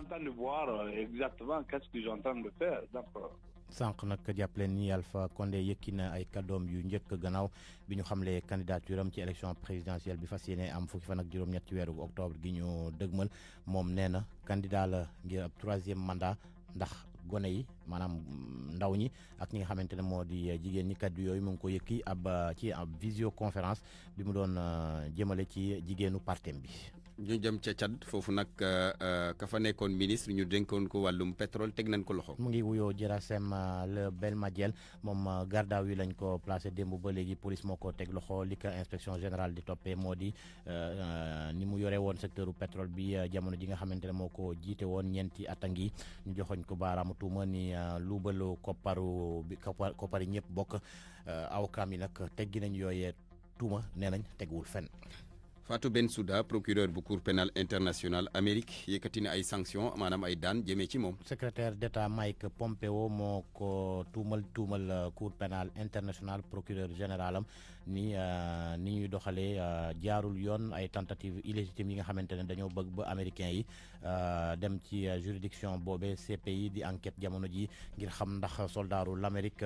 sànq nag jàppaleen ni Alpha Condé yëkki na ay kàddoom yu njëkk gannaaw bi ñu xamlee candidature am ci élection présidentielle bi fas yéene am fukki fan ak juróom-ñett ci weeru octobre gi ñu dëgmal moom nee na candidat la ngir ab 3e mandat ndax gone yi maanaam ndaw ñi ak ñi nga xamante ne moo di jigéen ñi kaddu yooyu mu ngi ko yëkki ci ab visioconférence bi mu doon jëmale ci jigéenu partem bi. ñu jëm ca Tchad foofu nag ka fa nekkoon ministre ñu dénkoon ko wàllum pétrole teg nañ ko loxo. mu ngi wuyoo Jérasem Le Belmadiel moom garda wi lañ ko placé démb ba léegi police moo ko teg loxo li ko inspection générale di toppee moo di ni mu yore woon secteur pétrole bi jamono ji nga xamante ne moo ko jiite woon ñeenti at a ngi ñu joxoñ ko baaraamu tuuma ni luubalu koppari ñëpp bokk awkaam yi nag teggi nañ yooyee tuuma nee nañ teguwul fenn. Fatou Bensouda procureur bu cour pénal international Amérique yëkkati na ay sanctions maanaam ay daan jëmee ci moom. secrétaire d'État Mike Pompeo moo ko tuumal cour pénal international procureur général am ni ñuy doxalee jaarul yoon ay tentatives illégitimes yi nga xamante ne dañoo bëgg ba américains yi dem ci juridiction boobe CPI di enquête jamono ji ngir xam ndax soldaaru l'Amérique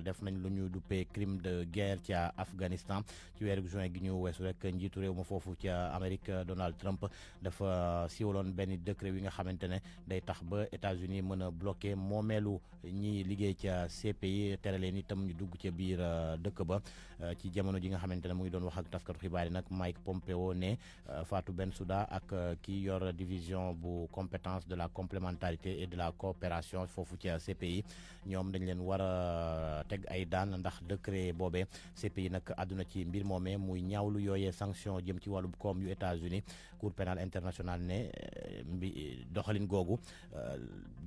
def nañ lu ñu duppee crime de guerre ci Afghanistan ci weeru juin gi ñu weesu rek njiitu réew ma foofu foofu ca Amérique Donald Trump dafa siiwaloon benn décret wi nga xamante ne day tax ba États-Unis mën a bloqué moomeelu ñi liggéey ca CPI tere leen itam ñu dugg ca biir dëkk ba ci jamono ji nga xamante ne mu ngi doon wax ak taskatu xibaar yi nag Mike Pompeo ne Fatou Bensouda ak ki yor division bu compétence de la complémentarité et de la coopération foofu ca CPI ñoom dañ leen war a teg ay daan ndax décret boobee CPI nag àdduna ci mbir moomee muy ñaawlu yooyee sanction jëm ci wàllu koom yu États-Unis Cour pénale internationale ne doxalin googu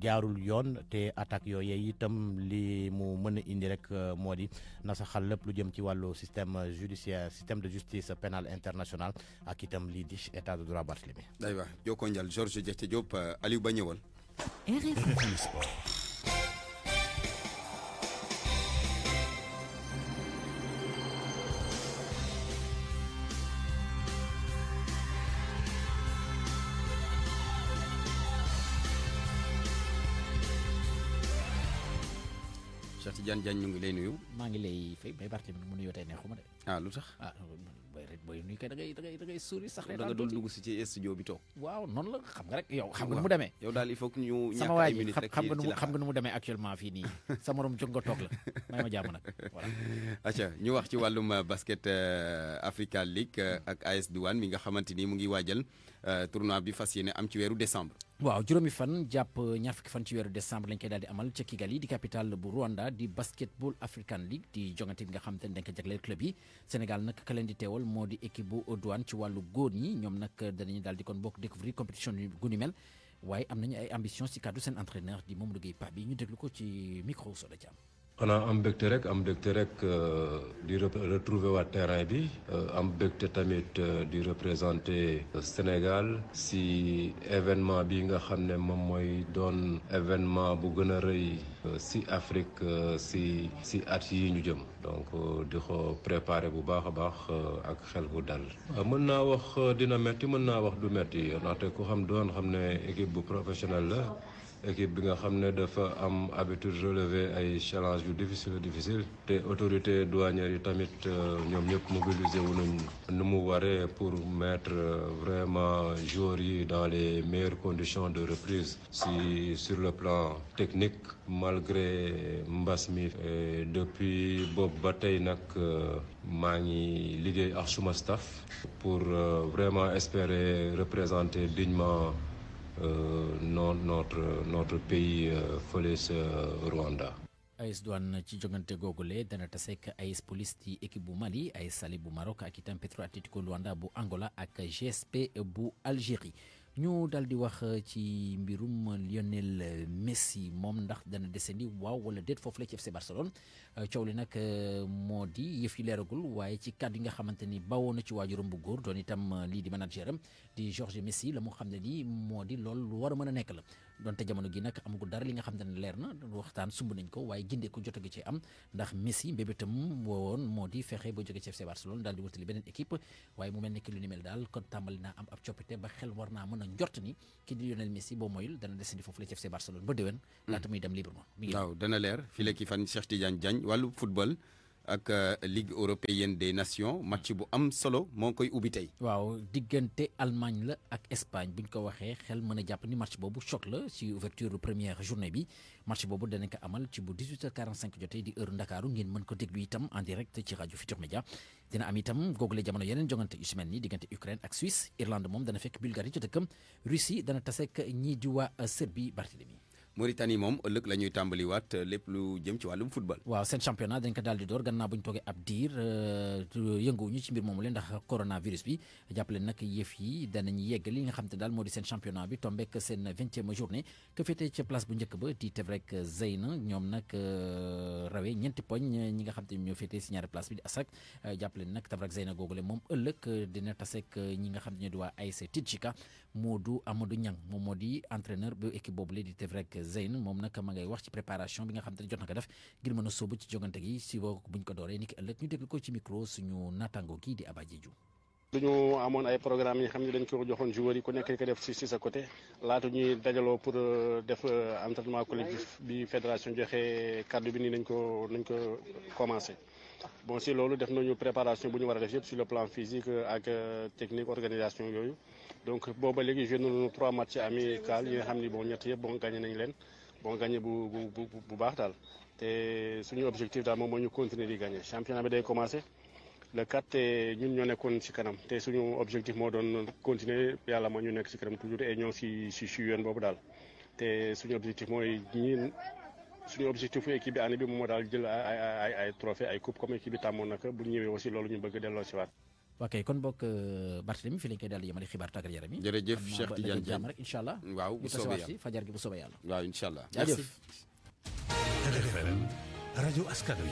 jaarul yoon te attaque yooyee itam li mu mën a indi rek moo di nasaxal lépp lu jëm ci wàllu système judiciaire système de justice pénale internationale ak itam lii di état de droit Barthélemy. aywa Joko Njal Georges Diaté Diop Aliou Ba ñëwal. RFM Sport. Cheikh Tidiane Diagne ñu ngi lay nuyu. maa ngi lay fay bay Barthélemy mu nuyoo tey neexuma de. lu tax. booy nuyu kay da ngay suuri sax. da nga doon dugg si ci studio bi toog. waaw noonu la xam nga rek yow xam nga nu mu demee. yow daal il faut que ñu ñàkk sama ay waa minutes ji rek xam nga nu mu demee actuellement fii nii sa morom jóg nga toog la may ma jàmm nag voilà. acca ñu wax ci wàllum basket Africa League ak AS Douane mi nga xamante ni mu ngi waajal tournoi bi fas yéene am ci weeru décembre. waaw juróomi fan jàpp ñaar fukki fan ci weeru décembre lañ koy daal di amal ca Kigali di capitale bu Rwanda di basketball African League di jongante bi nga xam te ne dañ ko jagleel club yi Sénégal nag ka leen di teewal moo di équipe bu Douane ci wàllu góor ñi ñoom nag danañu daal di kon bokk découvrir compétition gu ni mel waaye am nañu ay ambition ci cadre seen entraîneur di Mamadou Gueye Pape bi ñu déglu ko ci micro Soda Thiam. xanaa am mbégte rek di retrouver waa terrain bi am mbégte tamit di représenter Sénégal si événement bi nga xam ne moom mooy doon événement bu gën a rëy si Afrique si at yi ñu jëm donc di ko préparer bu baax a baax ak xel bu dal. mën naa wax dina metti mën naa wax du metti ndaxte ku xam doon xam ne équipe bu professionnel la. équipe bi nga xam ne dafa am habitude relever ay challenge yu difficile te autorité douanière yi tamit ñoom ñëpp mobiliser wu nañ nu mu waree pour mettre vraiment joueurs yi dans les meilleures conditions de reprise sur le plan technique malgré mbas mi depuis boobu ba tey nag maa ngi liggéey ak suma staff pour vraiment espérer représenter dignement notre pays fële sa Rwanda. AS Douane ci jongante googule dana taseek AS Police di équipe bu Mali AS Salé bu Maroc ak itam Petro Atlético Luanda bu Angola ak GSP bu Algérie. ñu dal di wax ci mbirum Lionel Messi moom ndax dana desandi waaw wala déet foofu la ci FC Barcelone coow li nag moo di yëf yi leeragul waaye ci kàddu yi nga xamante ni bawoo na ci waajuram bu góor doon itam lii di manager am di Georges Messi la mu xam ne ni moo di loolu lu war a mën a nekk la donte jamono gi nag amagul dara li nga xam ne leer na waxtaan sumb nañ ko waaye gindee ko jot a gi ci am ndax Messi mbébétam woon moo di fexe ba jóge ci FC Barcelone daal di wutali beneen équipe waaye mu mel ne ki lu ni mel daal kon tàmbali naa am ab coppite ba xel war naa mën a njort ni ki di Lionel Messi boo moyul dana desandi foofu la ci FC Barcelone ba déwén laata muy dem librement. waaw dana leer fii la ki fan Cheikh Tidiane Diagne wàllu football ak Ligue européenne des nations match bu am solo moo koy ubbi tey. waaw diggante Allemagne la ak Espagne buñ ko waxee xel mën a jàpp ni match boobu choc la ci ouverture première journée bi match boobu danañ ko amal ci bu 18h45 jotee di heure Ndakaaru ngeen mën ko déglu itam en direct ci rajo Futurs Médias dina am itam googule jamono yeneen jongante yu si mel ni diggante Ukraine ak Suisse Irlande moom dana fekk Bulgarie ci dëkkam Russie dana taseek ñii di waa Serbie Barthélemy. Mauritanie moom ëllëg la ñuy tàmbaliwaat lépp lu jëm ci wàllum football. waaw seen championnat dañ ko daal di door gannaaw bu ñu toogee ab diir yënguwuñu ci mbir moomu leen ndax coronavirus bi jàppale nag yëf yi danañ yegg li nga xam te daal moo di seen championnat bi tombek seen 20e journée que féetee ca place bu njëkk ba di Tevrek Zeyna ñoom nag rawee ñeenti poñ ñi nga xam te ñoo féetee si ñaari place bi di Asak jàppale nag Tevrek Zeyna googule moom ëllëg dina taseek ñi nga xam te ñoo di waa AS Tidjika Modou Amadou Niang moom moo di entraîneur bu équipe boobule di Tevrek Zeyna moom nag ma ngay wax ci préparation bi nga xam te ne jot na ko def ngir mën a sóobu ci jogante gi si buñ ko dooree ni ki ëllëg ñu déglu ko ci micro suñu naataango kii di Aba Diédhiou. dañu amoon ay programme yi xam ne dañ ko joxoon joueurs yi ku nekk ko def si sa côté laata ñuy dajaloo pour def entraînement collectif bi fédération joxe kaddu bi nii nañ ko commencé. Bon si loolu def nañu préparation bu ñu war a def yëpp sur le plan physique ak technique organisation yooyu donc booba léegi joué nañu 3 matchs amicaux yi nga xam ni bon ñett yëpp bon gagné nañ leen bon gagné bu baax daal te suñu objectif daal moom moo ñu continuer di gagné championnat bi day commencé le 4 te ñun ñoo nekkoon ci kanam te suñu objectif moo doon continuer yàlla ma ñu nekk ci kanam toujours et ñoo si yoon boobu daal te suñu objectif mooy suñu objectif équipe bi année bi moom moo daal jël ay trophée ay coupe comme équipe bi tàmmoon naka bu ñëwee aussi loolu ñu bëgg delloo si waat. ok kon bokk Barthélémy fi lañ koy daal yemale xibaar tàggat yaram yi. jërëjëf Cheikh Tidiane Diagne rek incha allah. waaw bu soobee yàlla fajar gi bu soobee yàlla. waaw incha allah jaajëf. RFM rajo askan wi.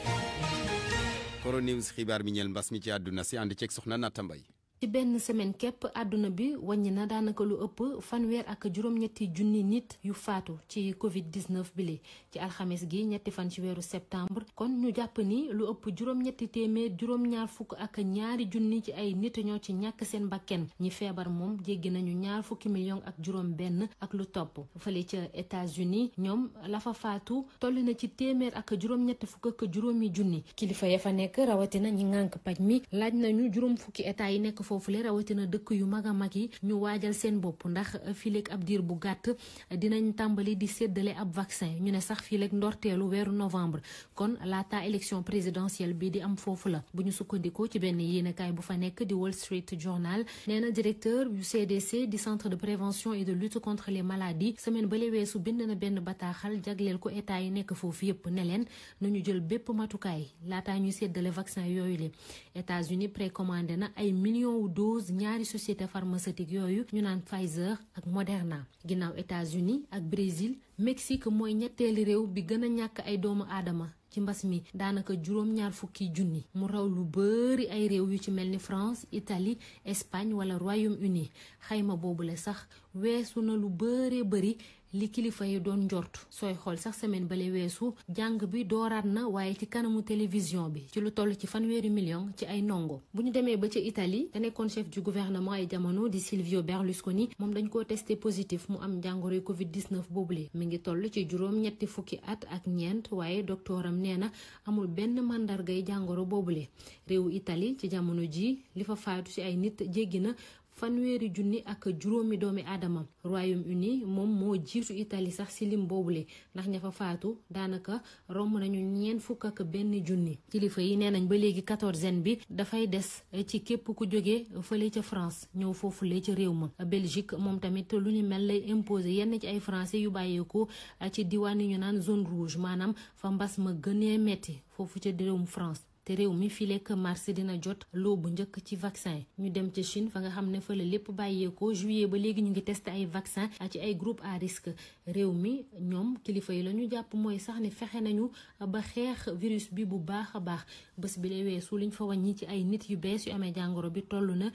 Coro News xibaar mi ñeel mbas mi ci àdduna si ànd ceeg soxna Natta Mbaye. ci benn semaine képp àdduna bi wàññi na daanaka lu ëpp fanweer ak juróom-ñetti junni nit yu faatu ci Covid 19 bile ci alxames gi ñetti fan ci weeru septembre kon ñu jàpp ni lu ëpp juróom-ñetti téeméer juróom-ñaar fukk ak ñaari junni ci ay nit ñoo ci ñàkk seen bakken ñi feebar moom jéggi nañu ñaar fukki million ak juróom-benn ak lu topp fële ca États-Unis ñoom la fa faatu toll na ci téeméer ak juróom-ñetti fukk ak juróomi junni kilifa ya fa nekk rawatina ñi ngànk paj mi laaj nañu juróom fukki état yi nekk foofu le rawatina dëkk yu mag a mag yi ñu waajal seen bopp ndax fileeg ab diir bu gàtt dinañ tàmbali di séddale ab vaccin ñu ne sax fileeg ndorteelu weeru novembre kon laata élection présidentielle bi di am foofu la bu ñu sukkandikoo ci benn yéenekaay bu fa nekk di Wall Street Journal nee na directeur yu CDC di centre de prévention et de lutte contre les maladies semaine bale weesu bind na benn bataaxal jagleel ko état yi nekk foofu yépp ne leen nañu jël bépp matukaay laataa ñuy séddale vaccin yooyu le États-Unis précommandé na ay millions wu dose ñaari société pharmaceutique yooyu ñu naan Pfizer ak Moderna ginnaaw États-Unis ak Brésil Mexique mooy ñetteeli réew bi gën a ñàkk ay doomu aadama ci mbas mi daanaka juróom-ñaar fukki junni mu raw lu bari ay réew yu ci mel ni France Italie Espagne wala Royaume-Uni xayma boobule sax weesu na lu bëree bëri li kilifa yi doon njort sooy xool sax semaine bale weesu jàng bi dooraat na waaye ci kanamu télévision bi ci lu toll ci fanweeri million ci ay ndongo bu ñu demee ba ca Italie te nekkoon chef du gouvernement ay jamono di Silvio Berlusconi moom dañ koo testé positif mu am jàngoroy Covid 19 boobule mi ngi toll ci juróom-ñetti fukki at ak ñeent waaye docteuram nee na amul benn màndargay jàngoro boobule réewu Italie ci jamono ji li fa faatu ci ay nit jéggi na fanweeri junni ak juróomi doomi aadama Royaume-Uni moom moo jiitu Italie sax ci lim boobule ndax ña fa faatu daanaka romb nañu ñeent fukk ak benn junni kilifa yi nee nañ ba léegi quatorzaine bi dafay des ci képp ku jóge fële ca France ñëw foofule ca réew ma Belgique moom tamit lu ñu mel lay imposer yenn ci ay français yu bàyyeeku ci diwaan yi ñu naan zone rouge maanaam fa mbas ma gënee metti foofu ca réewum France te réew mi fileek mars dina jot loo bu njëkk ci vaccin ñu dem ca Chine fa nga xam ne fa la lépp bàyyeekoo juillet ba léegi ñu ngi testé ay vaccin ci ay groupe à risque réew mi ñoom kilifa yi la ñu jàpp mooy sax ni fexe nañu ba xeex virus bi bu baax a baax bés bi lay weesu liñ fa wàññi ci ay nit yu bees yu amee jàngoro bi toll na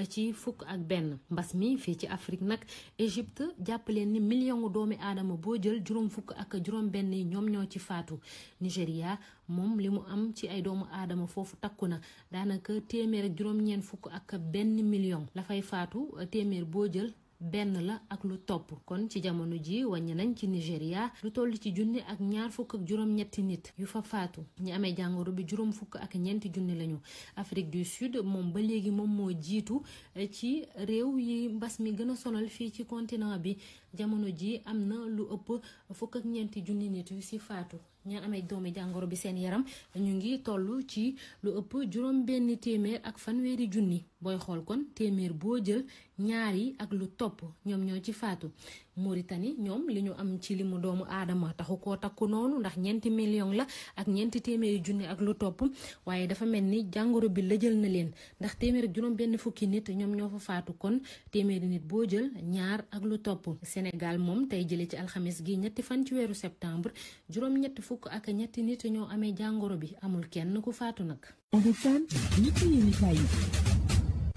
ci fukk ak benn mbas mi fii ci Afrique nag Égypte jàpp leen ni million doomi aadama boo jël juróom fukk ak juróom benn yi ñoom ñoo ci faatu Nigéria moom li mu am ci ay doomu aadama foofu takku na daanaka téeméer ak juróom-ñeent fukk ak benn million la fay faatu téeméer boo jël benn la ak lu topp kon ci jamono ji wàññi nañ ci Nigéria lu toll ci junni ak ñaar fukk ak juróom-ñetti nit yu fa faatu ñi amee jàngoro bi juróom fukk ak ñeenti junni lañu Afrique du Sud moom ba léegi moom moo jiitu ci réew yi mbas mi gën a sonal fii ci continent bi jamono ji am na lu ëpp fukk ak ñeenti junni nit yu si faatu ña amee doomi jàngoro bi seen yaram ñu ngi toll ci lu ëpp juróom benn téeméer ak fanweeri junni booy xool kon téeméer boo jël ñaar yi ak lu topp ñoom ñoo ci faatu Mauritanie ñoom li ñu am ci limu doomu aadama taxu koo takku noonu ndax ñeenti million la ak ñeenti téeméeri junni ak lu topp waaye dafa mel ni jàngoro bi la jël na leen ndax téeméer ak juróom benn fukki nit ñoom ñoo fa faatu kon téeméeri nit boo jël ñaar ak lu topp Sénégal moom tey jëlee ci alxamis gi ñetti fan ci weeru septembre juróom-ñetti fukk ak ñetti nit ñoo amee jàngoro bi amul kenn ku faatu nag.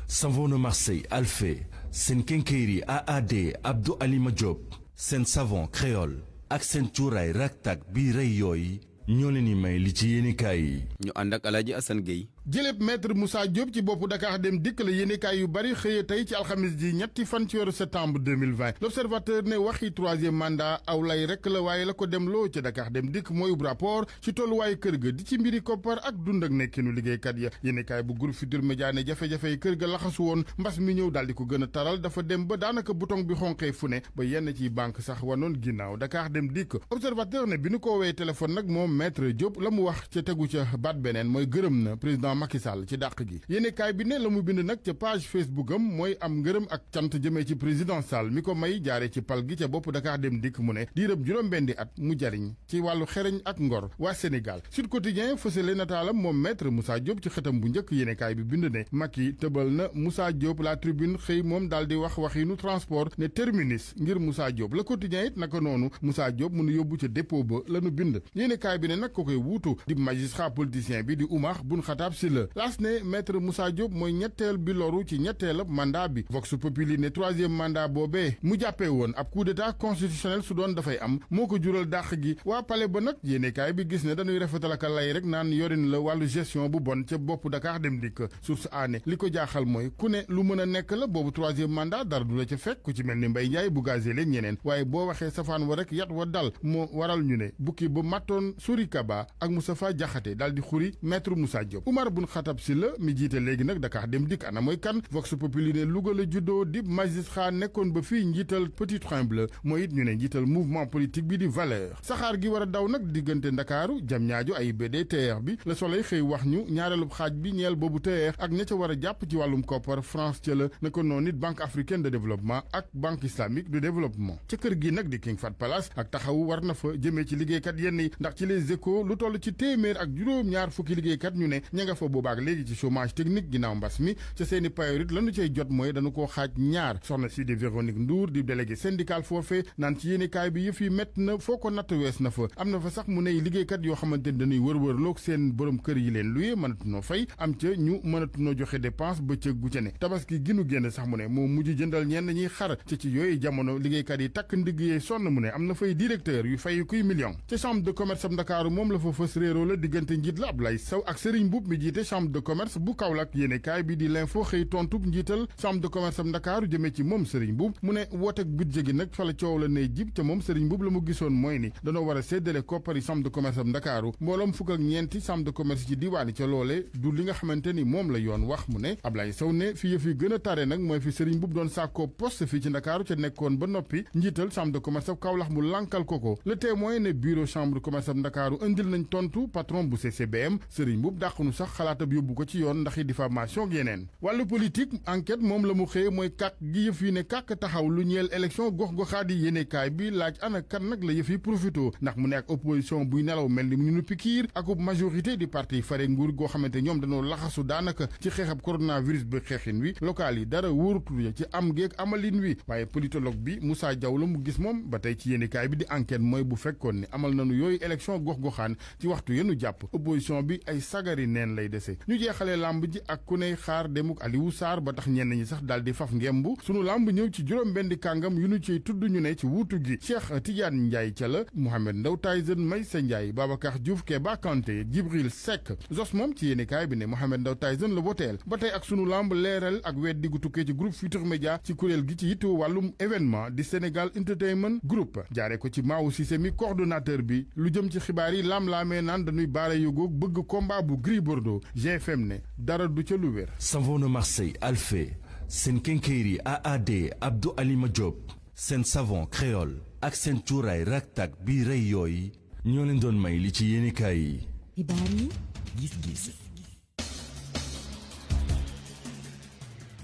Savon Marseille Alphé seen kénkéeri AAD Abdou Alima Diop seen savon créole ak seen cuuraay raktak bi rëy yooyu ñoo leen di may li ci yéenekaay yi. ñu ànd ak Alaaji Assane Gueye. jëléb maître Moussa Diop ci boppu Dakar Dem Dikk la yéenekaay yu bari xëye tey ci alxamis ji ñetti fan ci weeru septembre 2020 l'observateur ne waxi troisième mandat aw lay rek la waaye la ko dem loo ci Dakar Dem Dikk mooy ub rapport ci tolluwaayu kër ga di ci mbiri koppar ak dund ak nekkinu liggéeykat ya yéenekaay bu groupe Futurs Médias ne jafe-jafe kër ga laxasu woon mbas mi ñëw daal di ko gën a taral dafa dem ba daanaka bouton bi xonqee fu ne ba yenn ci banque sax wanoon ginnaaw Dakar Dem Dikk observateur ne bi nu ko woowee téléphone nag moom maître Diop la mu wax ca tegu ca baat beneen mooy gërëm na président Macky Sall ci dàq gi yéenekaay bi ne la mu bind nag ca page Facebook am mooy am ngërëm ak cant jëmee ci président Sall mi ko may jaare ci pal gi ca bopp Dakar Dem Dikk mu ne diirëb juróom-benni at mu jariñ ci wàllu xereñ ak ngor waa Sénégal Sud Quotidien fësale nataalam moom maître Moussa Diop ci xëtam bu njëkk yéenekaay bi bind ne Macky tëbal na Moussa Diop la tribune xëy moom daal di wax waxinu transport ne terminus ngir Moussa Diop Le Quotidien it naka noonu Moussa Diop mënu yóbbu ca dépôt ba lanu bind yéenekaay bi ne nag ko koy wuutu di magistrat politicien bi di Oumar Boun Khattab Sylla laas ne maître Moussa Diop mooy ñetteel bi loru ci ñetteelab mandat bi Vox Populi ne troisième mandat boobee mu jàppee woon ab coup d'état constitutionnel su doon dafay am moo ko jural dàq gi waa palais ba nag yéenekaay bi gis ne dañuy rafetal ak lay rek naan yorin la wàllu gestion bu bon ca bopp Dakar Dem Dikk source aané li ko jaaxal mooy ku ne lu mën a nekk la boobu troisième mandat dara du la ca fekk ku ci mel ni Mbaye Ndiaye Bougazeli ak ñeneen waaye boo waxee safaan wa rek yat wa dal moo waral ñu ne bukki ba mattoon Souri Kaba ak Moustapha Diakhaté daal di xuri maître Moussa Diop Oumar Boun Khattab Sylla mi jiite léegi nag Dakar Dem Dikk ana mooy kan Vox Populi ne Louga la juddoo di magistrat nekkoon ba fii njiital Petit Train Bleu mooy it ñu ne njiital mouvement politique bi di Valeurs saxaar gi war a daw nag diggante Ndakaaru Diamniadio AIBD TER bi Le Soleil xëy wax ñu ñaareelu xaaj bi ñeel boobu TER ak ña ca war a jàpp ci wàllum koppar France ca la na ko noonu it Banque africaine de développement ak Banque islamique de développement ca kër gi nag di King Fahd Palace ak taxawu war na fa jëmee ci liggéeykat yenn yi ndax ci Les Échos lu toll ci téeméer ak juróom-ñaar fukki liggéeykat ñu ne ña nga fa boobaak léegi ci chômage technique ginnaaw mbas mi ca seeni payorit lanu cay jot mooy dañu koo xaaj ñaar soxna si di Véronique Ndour di délégué syndical foofee naan ci yéenekaay bi yëf yi métt na foo ko natt wees na fa am na fa sax mu ne liggéeykat yoo xamante ni dañuy wër-wërloog seen borom kër yi leen luye mënatunoo fay am ca ñu mënatunoo joxe dépense ba cëg gu ca ne tabaski ginu génn sax mu ne moo mujj jëndal ñenn ñiy xar ca ci yooyu jamono liggéeykat yi takk ndigg yee sonn mu ne am na fay directeur yu fay kuy million ca chambre de commerce am Ndakaaru moom la fa fës réeroo la diggante njiit la Abdoulaye Sow ak Serigne Mboup mi jiite chambre de commerce bu Kaolack yéenekaay bi di l'info xëy tontub njiital chambre de commerce am Ndakaaru jëmee ci moom Serigne Mboup mu ne wootek budget gi nag fa la coow la ne jib ca moom Serigne Mboup la mu gisoon mooy ni danoo war a séddale koppari chambre de commerce am Ndakaaru mbooloom fukk ak ñeenti chambre de commerce ci diwaani ca loole du li nga xamante ni moom la yoon wax mu ne Abdoulaye Sow ne fi yëf yi gën a tare nag mooy fi Serigne Mboup doon sàkkoo poste fii ci Ndakaaru ca nekkoon ba noppi njiital chambre de commerce ab Kaolack mu lankal ko le témoin ne bureau chambre de commerce ab Ndakaaru indil nañ tontu patron bu CCBM Serigne Mboup dàqunu sax xalaatab yóbbu ko ci yoon ndaxi diffamation ak yeneen wàllu politique enquête moom la mu xëye mooy kàkk gi yëf yi ne kàkk taxaw lu ñeel élection gox-goxaat yi yéenekaay bi laaj ana kan nag la yëf yi profito ndax mu ne ak opposition buy nelaw mel ni mu ñu pikiir ak majorité di parti fare nguur goo xamante ñoom dañoo laxasu daanaka ci xeexab coronavirus bi xeexin wi local yi dara wóorutul ya ci am geeg amalin wi waaye politologue bi Moussa Diaw la mu gis moom ba tey ci yéenekaay bi di enquête mooy bu fekkoon ni amal nañu yooyu élection gox-goxaan ci waxtu yenu jàpp opposition bi ay sagari neen lay dese ñu jeexalee làmb ji ak ku ney xaar demuk Aliou Sarr ba tax ñenn ñi sax daal di faf ngemb sunu làmb ñëw ci juróom-benn kàngam yu ñu ciy tudd ñu ne ci wuutu gi Cheikh Tidiane Ndiaye ca la Mohamed Ndaw Tyson Maysa Ndiaye Babacar Diouf Keba Kanté Djibril Seck Zos moom ci yéenekaay bi ne Mohamed Ndaw Tyson la woteel ba tey ak sunu làmb leeral ak weddi gu tukkee ci groupe Futurs Médias ci kuréel gi ci yittoo wàllum événement di Sénégal Entertainment Group jaare ko ci Maawu Cissé mi coordonnateur bi lu jëm ci xibaar yi laam-laamee naan dañuy baara yógoog bëgg combat bu Gris Bordeaux GFM ne dara du ca lu wér. Savon de Marseille Alphé seen kenkeyri AAD Abdou Alima Diop seen savon créole ak seen cuuraay raktak bi rëy yooyu ñoo leen doon may li ci yéenekaay yi. xibaar yi gis-gis.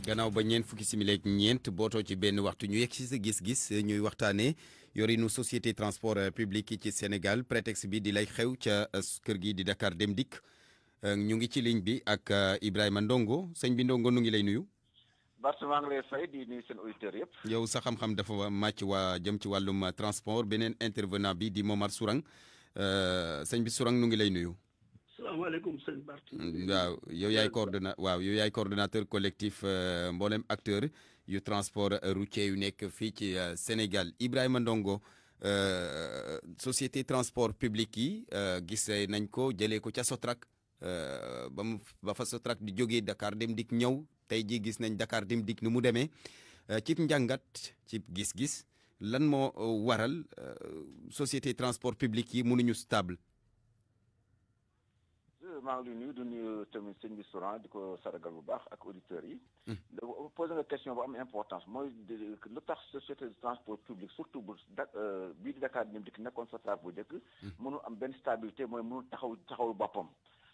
gannaaw ba ñeent fukki simili ak ñeent bootoo ci benn waxtu ñu yegg ci sa gis-gis ñuy waxtaanee yorinu société transport public yi ci Sénégal prétexte bi di lay xew ca kër gi di Dakar Dem Dikk ñu ngi ci ligne bi ak Ibrahima Ndongo sëñ bi Ndongo nu ngi lay nuyu. Bart maa ngi lay fay di nuyu seen auditeurs yëpp. yow sa xam-xam dafa màcc waa jëm ci wàllum transport beneen intervenant bi di Momar Sourang sëñ bi Sourang nu ngi lay nuyu. salaamaaleykum sëñ Bart. waaw yow yaay coordonnateur collectif mboolem acteur yu transport routier yu nekk fii ci Sénégal Ibrahima Ndongo société transport public yi gis nañ ko jëlee ko ca Sotrac ba fa Sotrac di jógee Dakar Dem Dikk ñëw tey jii gis nañ Dakar Dem Dikk ni mu demee ci njàngat ci gis-gis lan moo waral société transport public yi mënuñu stable. maa ngi lay nuyu di nuyu tamit sëñ bi Souran di ko saragal bu baax ak auditeurs yi. posé nga question bu am importance mooy lu tax société de transport public surtout bu bii di Dakar Dem Dikk nekkoon Sotrac bu njëkk. mënul am benn stabilité mooy mënul taxawul boppam.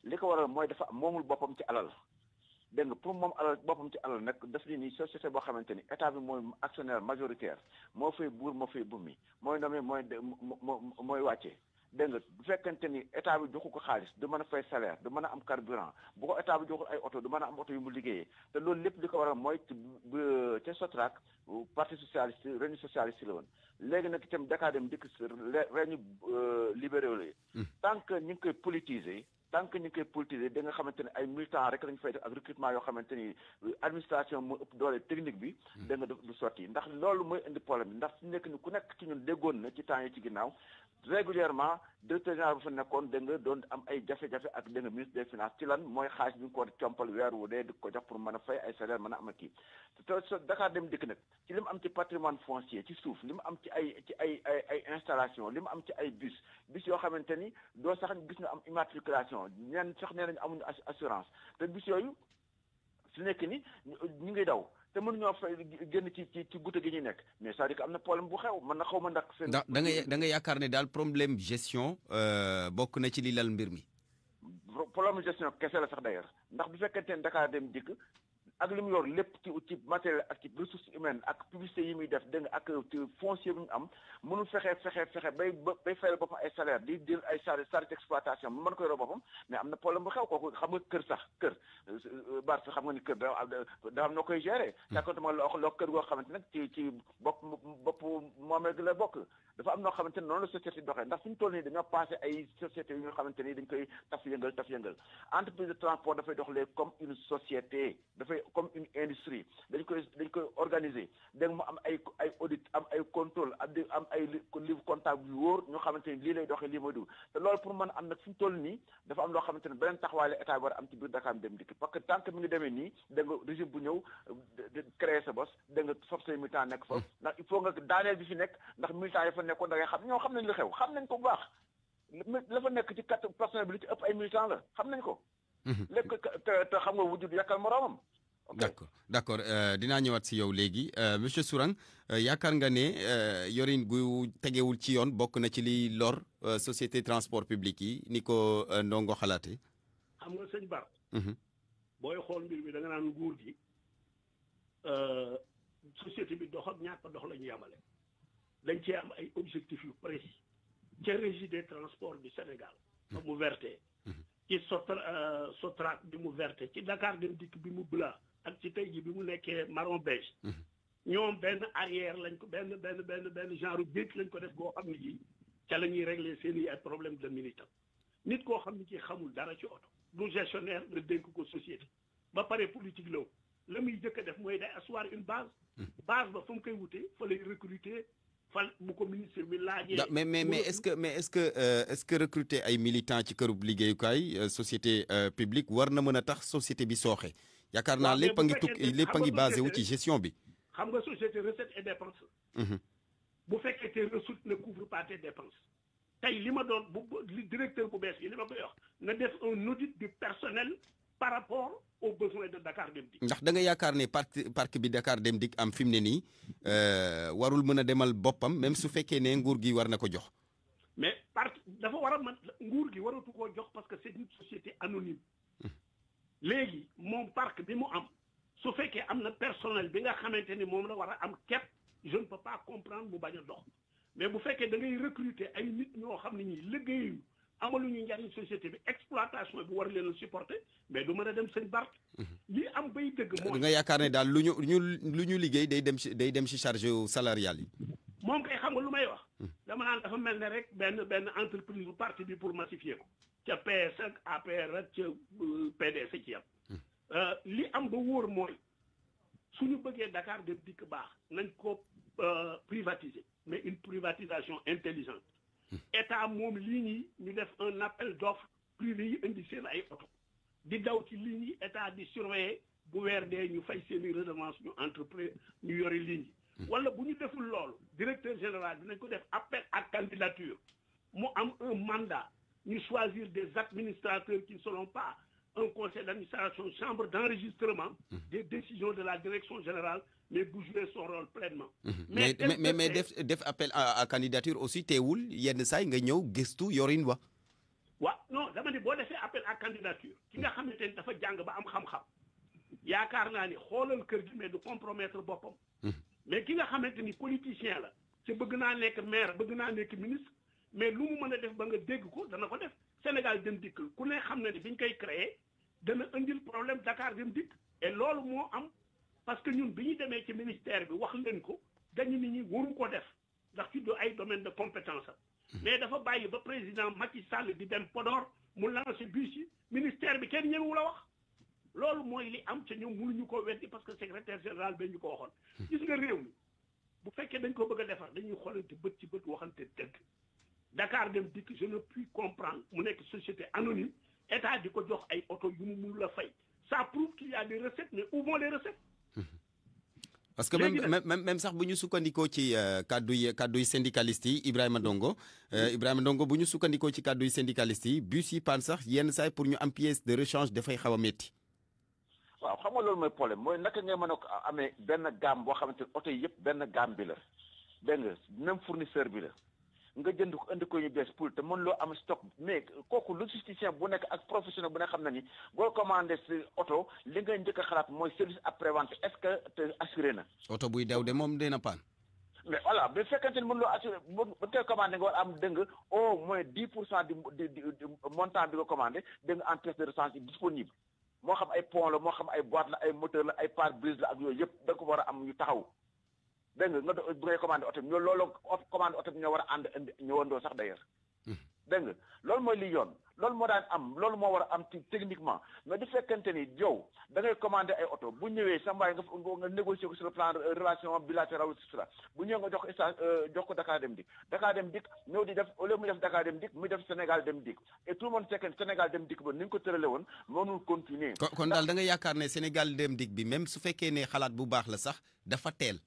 li ko waral mooy dafa moomul boppam ci alal. dégg nga pour moom alal boppam ci alal nag daf ni société boo xamante ni état bi mooy actionnaire majoritaire moo fay buur moo fay bummi mooy nommé mooy wàcce. dégg nga bu fekkente ni état bi joxu ko xaalis du mën a fay salaire du mën a am carburant bu ko état bi joxul ay oto du mën a am oto yu mu liggéeyee te loolu lépp li ko waral mooy ca Sotrac parti socialiste réunion socialiste la woon léegi nag itam Dakar Dem Dikk réunion libéraux la tant que ñu ngi koy politiser tant que ñu ngi koy politiser da nga xamante ne ay militants rek lañu fay def ak recrutement yoo xamante ni administration moo ëpp doole technique bi da nga du sotti ndax loolu mooy indi problème bi ndax su nekk ni ku nekk ci ñun déggoon na ci temps yi ci ginnaaw régulièrement directeur général bu fa nekkoon da nga doon am ay jafe-jafe ak da nga ministre des finances ci lan mooy xaalis bi nga ko war a compal weer wu dee di ko jox pour mën a fay ay salaire mën a am ak kii te Dakar Dem Dikk nag ci li mu am ci patrimoine foncier ci suuf li mu am ci ay installation li mu am ci ay bus yoo xamante ni doo sax gis nga am immatriculation ñenn sax nee nañu amuñu assurance te bus yooyu su nekk ni ñu ngi daw te mënuñoo fay génn ci guddi gi ñuy nekk mais c'est-à-dire que am na problème bu xew mën na xaw ma ndax. da nga yaakaar ne daal problème gestion bokk na ci li lal mbir mi. problème gestion kese la sax d'ailleurs ndax bu fekkente ne Dakar Dem Dikk ak li mu yor lépp ci matériel ak ci ressources humaines ak publicité yi muy def dégg nga ak foncier bi mu am mënul fexe bay fayal boppam ay salaire di jël ay charge d'exploitation mu mën ko yoroo boppam mais am na problème bu xew kooku xam nga kër Bart xam nga ni kër da am noo koy gérer sakontement loo kër goo xamante nag ci bopp moomee gi la bokk dafa am noo xamante ne noonu la société doxee ndax suñu toll nii dañoo passé ay sociétés yu nga xamante ni dañ koy taf yëngal entreprise de transport dafay doxalee comme une société dafay comme une industrie dañ koy organiser dégg mu am ay audit am ay contrôle am ay livre comptable yu wóor ñoo xamante ni lii lay doxee lii mooy dugg te loolu pour mën a am nag fi ñu toll nii dafa am loo xamante ne beneen taxawaay la état war a am ci biir Dakar Dem Dikk parce que tant que mi ngi demee nii dégg nga régime bu ñëw créer sa bos dégg nga force militant nekk fa ndax il faut nga daaneel bi fi nekk ndax militant yi fa nekkoon da ngay xam ñoo xam nañ lu xew xam nañ ko bu baax la fa nekk ci quatre personnel bi li ci ëpp ay militant la xam nañ ko lépp te xam nga wujjud yàkkal moroomam. d'accord dinaa ñëwaat si yow léegi monsieur Sourang yaakaar nga ne yorin gu tegewul ci yoon bokk na ci liy lor société transport public yi ni ko Ndongo xalaatee. xam nga sëñ Bar. booy xool mbir mi da nga naan nguur gi société bi dox ak ñàkk dox la ñu yamale dañ cee am ay objectifs yu précis ca régie des transports du Sénégal ba mu verté ci Sotrac bi mu verté ci Dakar Dem Dikk bi mu blanc ak ci tey ji bi mu nekkee marron beige ñoom benn arrière lañ ko benn genre béeg lañ ko def boo xam ne ji ca la ñuy régler seen i ay problème de militant nit koo xam ne ci xamul dara ci oto du gestionnaire nga dénk ko société ba pare politique la muy jëkk a def mooy day asseoir une base ba fa mu koy wutee fa lay recruter fal bu ko ministre bi laajee. mais est-ce que recruter ay militants ci kërub liggéeyukaay société publique war na mën a tax société bi sooxe. yaakaar naa lépp a ngi basé wu ci gestion bi. xam nga société recette et dépense. bu fekkee te ressource ne couvre pas tes dépenses. tey li ma doon li directeur bu bees yi li ma koy wax na def un audit du personnel par rapport aux besoins de Dakar Dem Dikk. ndax da nga yaakaar ne parc bi Dakar Dem Dikk am fi mu ne nii warul mën a demal boppam même su fekkee ne nguur gi war na ko jox. mais parc dafa war a mën nguur gi waratu koo jox parce que c'est une société anonyme. léegi moom parc bi mu am su fekkee am na personnel bi nga xamante ni moom la war a am képp je ne peux pas comprendre bu bañ a dox mais bu fekkee da ngay recruter ay nit ñoo xam ne ñi liggéeyu amaluñu njariñ société bi exploitation bi war leen a supporter mais du mën a dem seen Bart. li am bay dëgg mooy. nga yaakaar ne daal lu ñu liggéey day dem ci charge salariale yi. moom kay xam nga lu may wax. dama naan dafa mel ne rek benn entreprise bu parti bi pour massifier ko. ca PS ak APR ak ca PDS ci yam li am ba wóor mooy suñu bëggee Dakar Dem Dikk baax nañ ko privatiser mais une privatisation intelligente. état moom lii ñi ñu def un appel d'offre privé yi indi seen ay oto di daw ci ligne yi état di surveiller bu weer dee ñu fay seeni redevance ñu entreprise ñu yori ligne yi wala bu ñu deful loolu directeur général dinañ ko def appel à candidature mu am un mandat ñu choisir des administrateurs qui ne seront pas un conseil d'administration chambre d'enregistrement des décisions de la direction générale mais bu jouer son rôle pleinement mais def appel à candidature aussi teewul yenn saay nga ñëw gëstu yorin wa waaw non dama ne boo defee appel à candidature ki nga xamante ni dafa jàng ba am xam-xam yaakaar naa ni xoolal kër gi mais du compromettre boppam mais ki nga xamante ni politicien la ci bëgg naa nekk maire bëgg naa nekk ministre mais lu mu mën a def ba nga dégg ko dana ko def Sénégal Dem Dikk ku ne xam na ni biñ koy créer dana indil problème Dakar Dem Dikk et loolu moo am parce que ñun bi ñu demee ci ministère bi wax leen ko dañu nit ñi waru ko def ndax ci ay domaine de compétence am mais dafa bàyyi ba président Macky Sall di dem Podor mu lancé bus yi ministère bi kenn ñëwu la wax loolu mooy li am ca ñoom mënuñu ko weddi parce que secrétaire général ba ñu ko waxoon gis nga réew mi bu fekkee dañ ko bëgg a defar dañuy xoolante bët ci bët waxante dëgg Dakar Dem Dikk je ne puis comprendre mu nekk société anonyme état di ko jox ay oto yu mu mënul a fay ça prouve qu'il y a des recettes mais où vont les recettes parce que même sax bu ñu sukkandikoo ci kàdduy syndicalistes yi Ibrahima Ndongo bu ñu sukkandikoo ci kàdduy syndicalistes yi bus yi paan sax yenn saay pour ñu am pièce de rechange dafay xaw a métti. waaw xam nga loolu mooy problème mooy naka ngay mën a amee benn gamme boo xamante ne oto yi yëpp benn gamme bi la dégg nga même fournisseur bi la nga jënd ko indi ko ñu bees pour te mën loo am stock mais kooku logisticien bu nekk ak professionnel bu ne xam na ni boo commandé si oto li ngay njëkk a xalaat mooy service après vente est-ce que te assuré na. oto buy daw de moom dina paan. mais voilà bu fekkente ni mën loo assuré bu koy commandé nga war am dégg nga au moins 10% du montant bi nga commandé dégg nga en pièces de rechange disponible moo xam ay pont la moo xam ay boîte la ay moteur la ay pare-brise la ak yooyu yëpp da nga ko war a am ñu taxaw. dégg nga bu ngay commandé oto bi ñoo loolu commandé oto bi ñoo war a ànd ñëwandoo sax d'ailleurs dégg nga loolu mooy li yoon loolu moo daan am loolu moo war a am techniquement mais du fekkente ni yow da ngay commandé ay oto bu ñëwee sa mbaay nga négocier ko sur le plan relation bilatérale et cetera bu ñëw nga jox ko Dakar Dem Dikk ñëw di def au lieu mu def Dakar Dem Dikk mu def Sénégal Dem Dikk et tout le monde sait que Sénégal Dem Dikk ba ni nga ko tërale woon mënul continuer kon daal da nga yaakaar ne Sénégal Dem Dikk bi même su fekkee ne xalaat bu baax la sax dafa teel.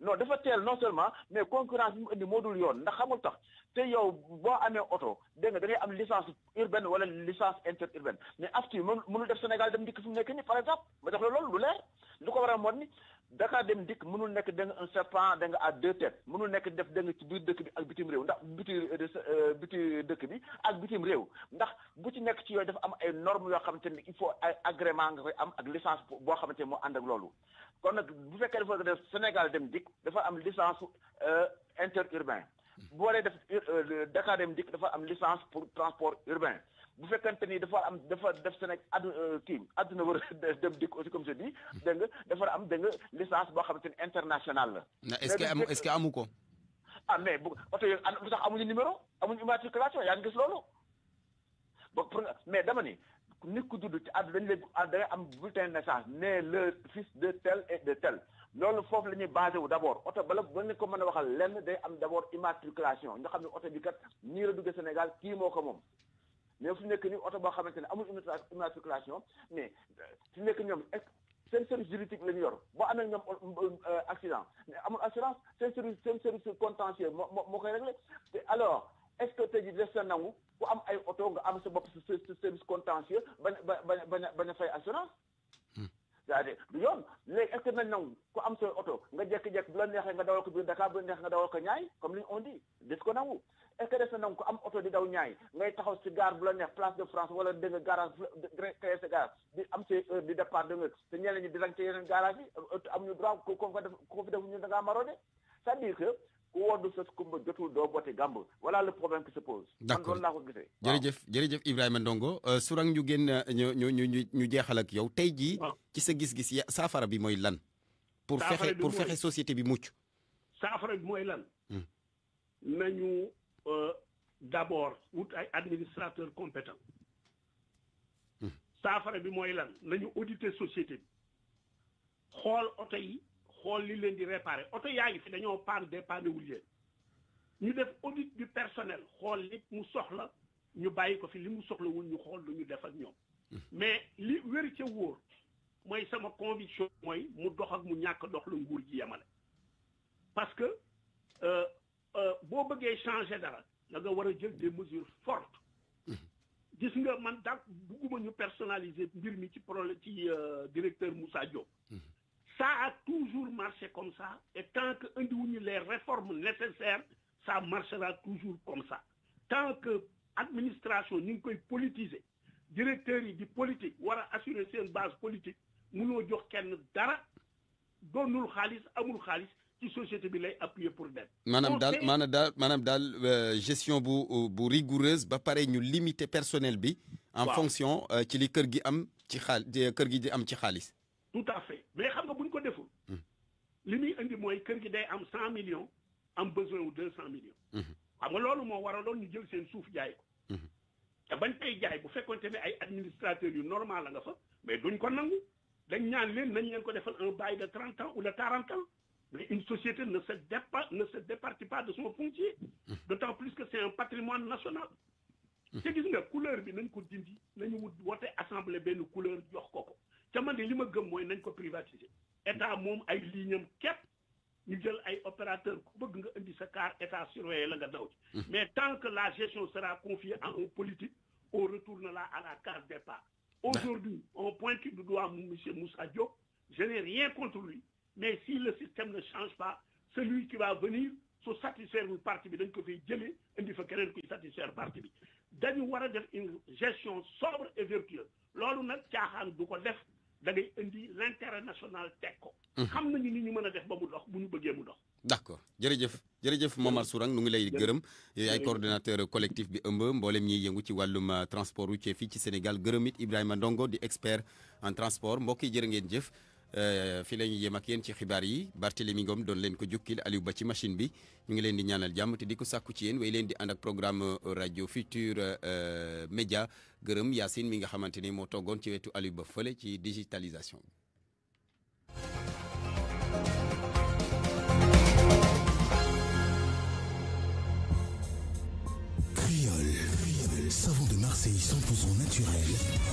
non dafa teel non seulement mais concurrence bi mu indi moo dul yoon ndax xamul tax te yow boo amee oto dégg nga da ngay am licence urbaine wala licence interurbaine mais afti mënul def Sénégal Dem Dikk fi mu nekk nii par exemple ma jox la loolu lu leer lu ko waral moo ni Dakar Dem Dikk mënul nekk da nga un serpent da nga à deux têtes mënul nekk def da nga ci biir dëkk bi ak bitim réew ndax biti dëkk bi ak bitim réew ndax bu ci nekk ci yooyu dafa am ay normes yoo xamante ni il faut ay agrément nga koy am ak licence boo xamante ni moo ànd ak loolu kon nag bu fekkee dafa def Sénégal Dem Dikk dafa am licence interurbain bu waree def Dakar Dem Dikk dafa am licence pour transport urbain bu fekkente ni dafa def Sénégal àdduna war a Dem Dikk aussi comme je dis dégg nga dafa am dégg nga licence boo xamante ni internationale la. est-ce que amu ko. ah mais bu oto yooyu lu tax amuñu numéro amuñu immatriculation yaa ngi gis loolu mais dama ni nit ku judd ci àdduna dañu leen da ngay am bulletin de naissance né le fils de tel et de tel loolu foofu la ñuy basé wu d'abord oto bala ba nga ko mën a waxal lenn day am d'abord immatriculation nga xam ne oto bi kat ñii la duggee Sénégal kii moo ko moom mais fu nekk ni oto boo xamante ne amul immatriculation mais fu nekk ñoom seen service juridique la ñu yor boo amee ñoom accident mais amul assurance seen service contentieux moo koy réglé te alors est-ce que tey jii des na nangu ku am ay oto nga am sa bopp sa service contentieux bañ a fay assurance c'est-à-dire du yoon léegi est-ce que nañ nangu ku am sa oto nga jékki-jékki bu la neexee nga dawal ko biir Dakar bu la neexee nga dawal ko ñaay comme li on dit des ko nangu est-ce que des na nangu ku am oto di daw ñaay ngay taxaw si gare bu la neex place de France wala dégg nga garage créé sa garage di am say heure di départ de nga te ñeneen ñi di rang ci yeneen garage yi am ñu droit ko fi def ñu da ngaa marode c'est-à-dire que ku woddu sa kumba jotul doo bote gàmb voilà le problème qui se pose. d'accord man loolu laa ko gisee. jërëjëf Ibrahima Ndongo Sourang ñu génn ñu jeexal ak yow tey jii. ci sa gis-gis saafara bi mooy lan. pour fexe société bi mucc. saafara bi mooy lan. nañu d'abord wut ay administrateurs compétents. saafara bi mooy lan nañu auditer société bi xool oto yi. xool li leen di réparer oto yaa ngi fi dañoo panne dépanné wul leen ñu def audit du personnel xool li mu soxla ñu bàyyi ko fi li mu soxla wul ñu xool lu ñu def ak ñoom mais li wér ca wóor mooy sama conviction mooy mu dox ak mu ñàkk dox la nguur gi yemale parce que boo bëggee changer dara da nga war a jël des mesures fortes gis nga man daal bugguma ñu personnaliser mbir mi ci problème ci directeur Moussa Diop ça a toujours marché comme ça et tant que indiwuñu les réformes nécessaires ça marchera toujours comme ça tant que administration ñu ngi koy politiser directeurs yi di politique war a assurer seen base politique mënoo jox kenn dara doonul xaalis amul xaalis ci société bi lay appuyer pour dem. maanaam daal gestion bu rigoureuse ba pare ñu limiter personnel bi. en fonction ci li kër gi am ci kër gi di am ci xaalis. tout à fait mais xam nga bu ñu ko deful. li muy indi mooy kër gi day am 100 millions am besoin wu 200 millions. xam nga loolu moo waraloon ñu jël seen suuf jaay ko. te bañ koy jaay bu fekkonte ne ay administrateurs yu normal la nga fa mais duñ ko nangu dañ ñaan leen nañ leen ko defal un bail de 30 ans ou de 40 ans mais une société ne se départit pas de son foncier d'autant plus que c'est un patrimoine national te gis nga couleur bi nañ ko dindi nañu wote assemblée benn couleur jox ko ca man de li ma gëm mooy nañ ko privatiser état moom ay lignam képp ñu jël ay opérateur ku bëgg nga indi sa car état surveillé la nga daw ci mais tant que la gestion sera confiée à un politique on retournera à la case départ aujourd'hui on pointe du doigt monsieur Moussa Diop je n'ai rien contre lui mais si le système ne change pas celui qui va venir su satisfaire le parti bi dañ ko fay jëlee indi fa keneen kuy satisfaire parti bi dañu war a def une gestion sobre et vertueuse loolu nag caaxaan du ko def da ngay indi l'intérêt national teg ko. xam nañu ni ñu mën a def ba mu dox bu ñu bëggee mu dox. d'accord jërëjëf Momar Sourang nu ngi lay gërëm yaay coordonnateur collectif bi ëmb mboolem ñiy yëngu ci wàllum transport routier fii ci Sénégal gërëm it Ibrahima Ndongo di expert en transport mbokk yi jërë ngeen jëf. fii la ñuy yem ak yéen ci xibaar yi Barthélémy Ngom doon leen ko jukkil Aliou Ba ci machine bi ñu ngi leen di ñaanal jàmm te di ko sàkku ci yéen way leen di ànd ak programme rajo Futur Média gërëm Yacine mi nga xamante ni moo toggoon ci wetu Aliou Ba fële ci digitalisation bi. Créole, savon de Marseille 100% naturel.